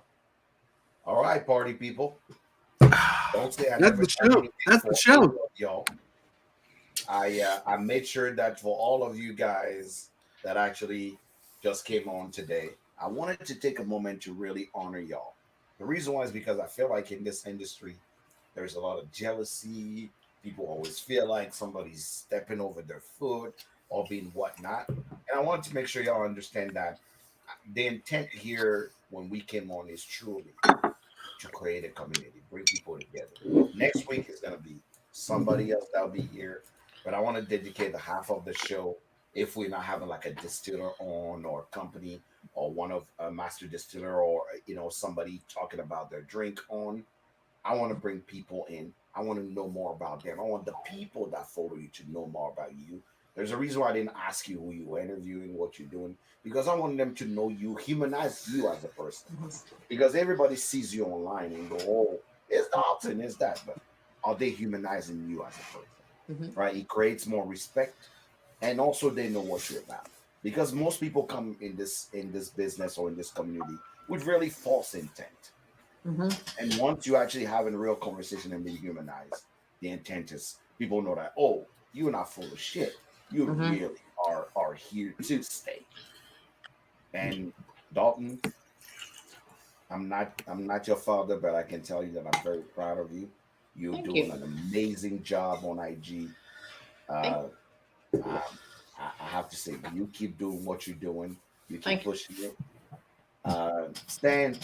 All right, party people. Don't say That's the show. That's the show, y'all. I made sure that for all of you guys that actually just came on today, I wanted to take a moment to really honor y'all. The reason why is because I feel like in this industry, there's a lot of jealousy. People always feel like somebody's stepping over their foot or being whatnot. And I wanted to make sure y'all understand that the intent here when we came on is truly to create a community, bring people together. Next week is going to be somebody else that'll be here. But I want to dedicate the half of the show, if we're not having like a distiller on or a company or one of a master distiller or, somebody talking about their drink on, I want to bring people in. I want to know more about them. I want the people that follow you to know more about you. There's a reason why I didn't ask you who you were interviewing, what you're doing, because I want them to know you, humanize you as a person. Because everybody sees you online and go, oh, it's Dalton, it's that. But are they humanizing you as a person? Mm-hmm. Right? It creates more respect, and also they know what you're about. Because most people come in this business or in this community with really false intent. Mm-hmm. And once you actually having a real conversation and being humanized, the intent is people know that, oh, you're not full of shit. You really are here to stay. And Dalton, I'm not your father, but I can tell you that I'm very proud of you. You're doing an amazing job on IG. I have to say, you keep doing what you're doing. You keep pushing it. Stan,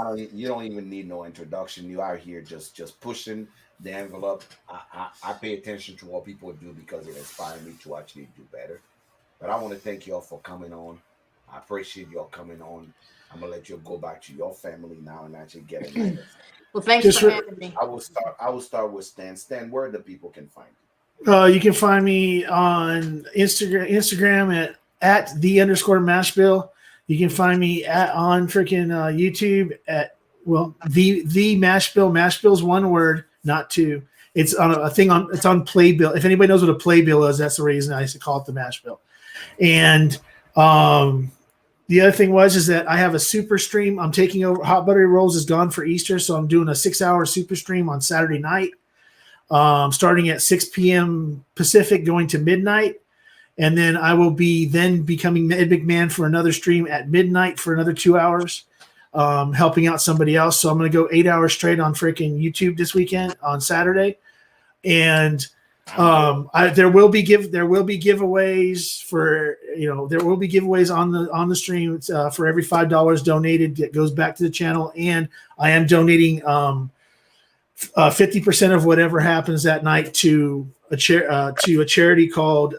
you don't even need no introduction. You out here just pushing the envelope. I pay attention to what people do because it inspires me to actually do better. But I want to thank y'all for coming on. I appreciate y'all coming on. I'm gonna let you go back to your family now and actually get it. Well, thanks for having me. I will start with Stan. Stan, where the people can find you? You can find me on Instagram at @the_mashbill. You can find me on freaking YouTube at the Mashbill. Mashbill's one word, not two. It's on it's on Playbill. If anybody knows what a Playbill is, that's the reason I used to call it the Mashbill. And the other thing is that I have a super stream. I'm taking over. Hot Buttery Rolls is gone for Easter, so I'm doing a 6-hour super stream on Saturday night, starting at 6 p.m. Pacific, going to midnight. And then I will be becoming Ed McMahon for another stream at midnight for another 2 hours, helping out somebody else. So I'm going to go 8 hours straight on freaking YouTube this weekend on Saturday. And there will be giveaways for, there will be giveaways on the stream. It's, for every $5 donated that goes back to the channel. And I am donating 50% of whatever happens that night to a charity called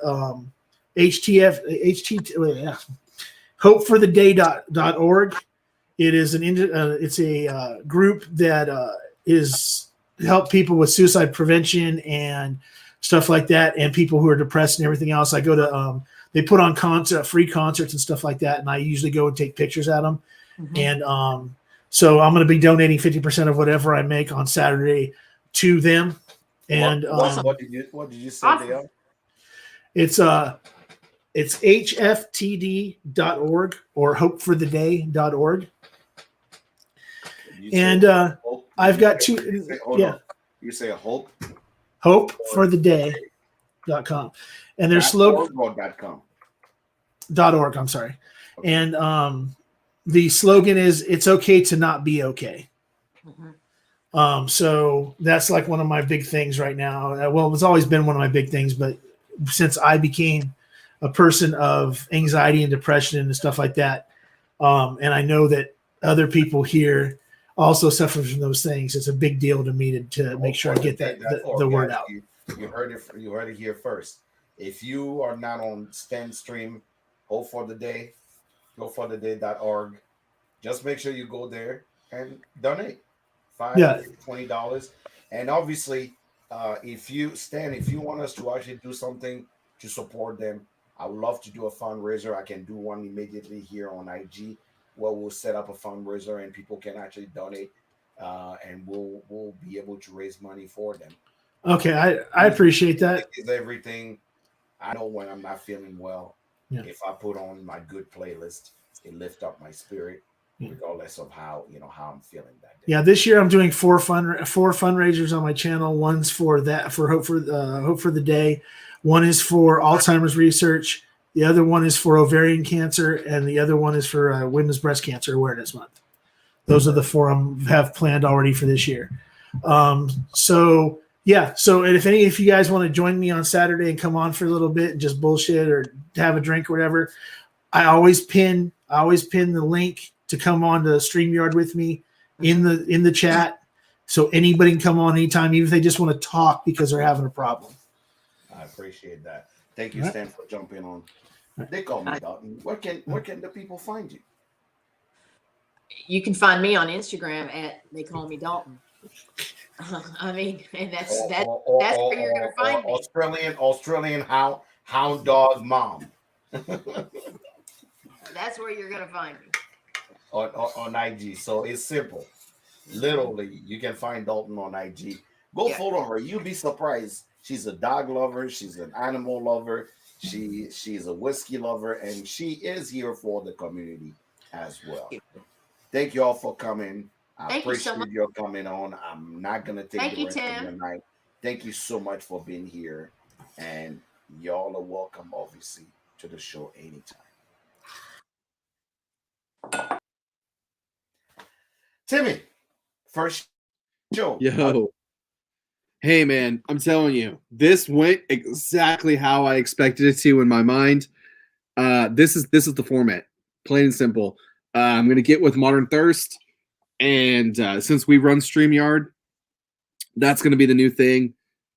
hopefortheday.org. It is it's a group that is help people with suicide prevention and stuff like that, and people who are depressed and everything else. I go to they put on free concerts and stuff like that, and I usually go and take pictures at them. And so I'm going to be donating 50% of whatever I make on Saturday to them. And what did you say they are? It's hftd.org or hopefortheday.org. And I've got two. You say hope? Hopefortheday.com. And their slogan. .org, I'm sorry. Okay. And the slogan is, it's okay to not be okay. So that's like one of my big things right now. Well, it's always been one of my big things, but since I became a person of anxiety and depression and stuff like that, and I know that other people here also suffer from those things, it's a big deal to me to make sure I get the word out. You heard it here first. If you are not on Stan Stream, Hope for the Day, hopefortheday.org. Just make sure you go there and donate $20. And obviously, if you want us to actually do something to support them, I would love to do a fundraiser. I can do one immediately here on IG, where we'll set up a fundraiser and people can actually donate, and we'll be able to raise money for them. Okay, I appreciate that. Is everything. I know when I'm not feeling well, if I put on my good playlist, it lifts up my spirit, regardless of how I'm feeling that day. Yeah, this year I'm doing four fundraisers on my channel. One's for Hope for the Day. One is for Alzheimer's research. The other one is for ovarian cancer, and the other one is for Women's Breast Cancer Awareness Month. Those are the four I have planned already for this year. So if you guys want to join me on Saturday and come on for a little bit and just bullshit or have a drink or whatever, I always pin the link to come on to StreamYard with me in the chat, so anybody can come on anytime, even if they just want to talk because they're having a problem. I appreciate that. Thank you, Stan, for jumping on. They call me Dalton. Where can the people find you? You can find me on Instagram at They Call Me Dalton. I mean, and that's where you're going to find me. Australian hound dog mom. That's where you're going to find me. On IG. So it's simple. Literally, you can find Dalton on IG. Go follow her. You'll be surprised. She's a dog lover. She's an animal lover. She's a whiskey lover, and she is here for the community as well. Thank you all for coming. I appreciate your coming on. I'm not gonna take the rest of the night. Thank you so much for being here, and y'all are welcome, obviously, to the show anytime. Timmy, first show. Yo. Hey, man, I'm telling you, this went exactly how I expected it to in my mind. This is the format, plain and simple. I'm going to get with Modern Thirst, and since we run StreamYard, that's going to be the new thing.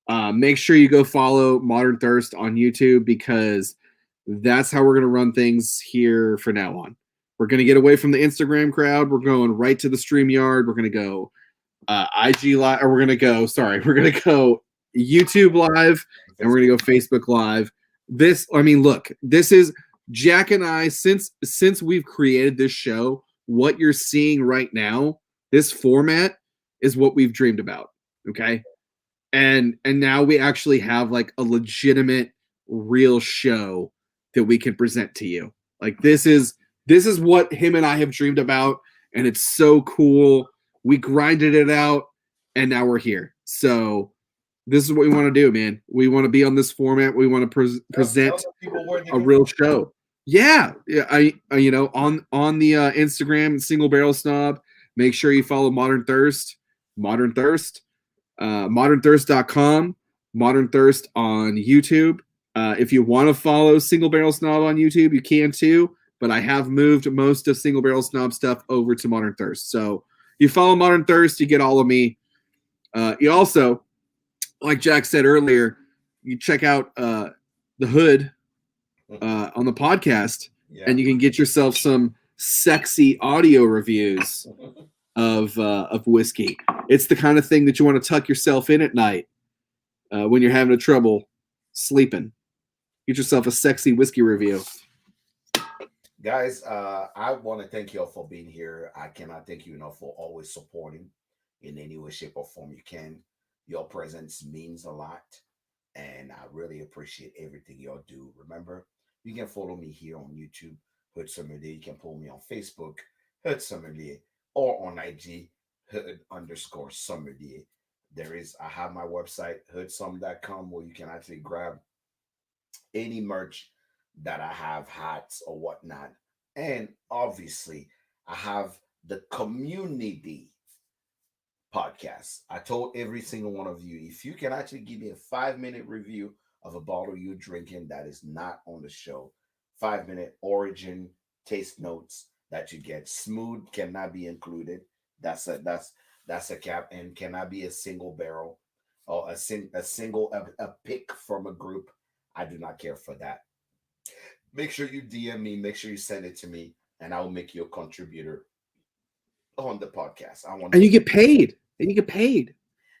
Make sure you go follow Modern Thirst on YouTube, because that's how we're going to run things here from now on. We're going to get away from the Instagram crowd. We're going right to the StreamYard. We're going to go IG live, or we're going to go YouTube live, and we're going to go Facebook live. This is Jack and I, since we've created this show, what you're seeing right now, this format is what we've dreamed about. Okay. And now we actually have like a legitimate real show that we can present to you. Like this is what him and I have dreamed about, and it's so cool. We grinded it out, and now we're here. So this is what we want to do, man. We want to be on this format. We want to present a real show. Yeah. I on the Instagram, Single Barrel Snob. Make sure you follow Modern Thirst, modernthirst.com, Modern Thirst on YouTube. If you want to follow Single Barrel Snob on YouTube, you can too. But I have moved most of Single Barrel Snob stuff over to Modern Thirst. So you follow Modern Thirst, you get all of me. You also, like Jack said earlier, you check out the Hood on the podcast, Yeah. and you can get yourself some sexy audio reviews of whiskey. It's the kind of thing that you want to tuck yourself in at night when you're having trouble sleeping. Get yourself a sexy whiskey review. Guys, I want to thank you all for being here. I cannot thank you enough for always supporting in any way, shape, or form you can. Your presence means a lot, and I really appreciate everything y'all do. Remember, you can follow me here on YouTube, Hood Sommelier. You can follow me on Facebook, Hood Sommelier, or on IG, Hood_Sommelier. I have my website, hoodsom.com, where you can actually grab any merch that I have, hats or whatnot. And obviously, I have the community podcast. I told every single one of you, if you can actually give me a 5-minute review of a bottle you're drinking that is not on the show, 5-minute origin, taste notes that you get. Smooth cannot be included. That's a cap, and cannot be a single barrel or a single pick from a group. I do not care for that. Make sure you DM me. Make sure you send it to me, and I'll make you a contributor on the podcast. And you get paid. And you get paid.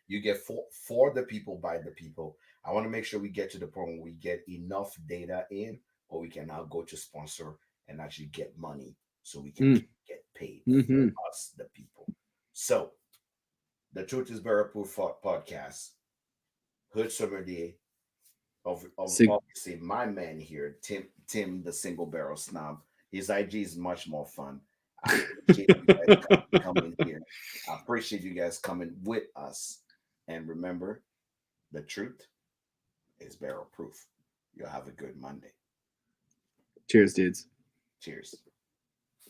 You get for the people, by the people. I want to make sure we get to the point where we get enough data in, or we can now go to sponsor and actually get money so we can get paid for us, the people. So, the Truth is Barrel Proof podcast, Hood Sommelier, of obviously my man here, Tim the Single Barrel Snob. His IG is much more fun. I appreciate you guys coming here. I appreciate you guys coming with us. And remember, the truth is barrel proof. You'll have a good Monday. Cheers, dudes. Cheers.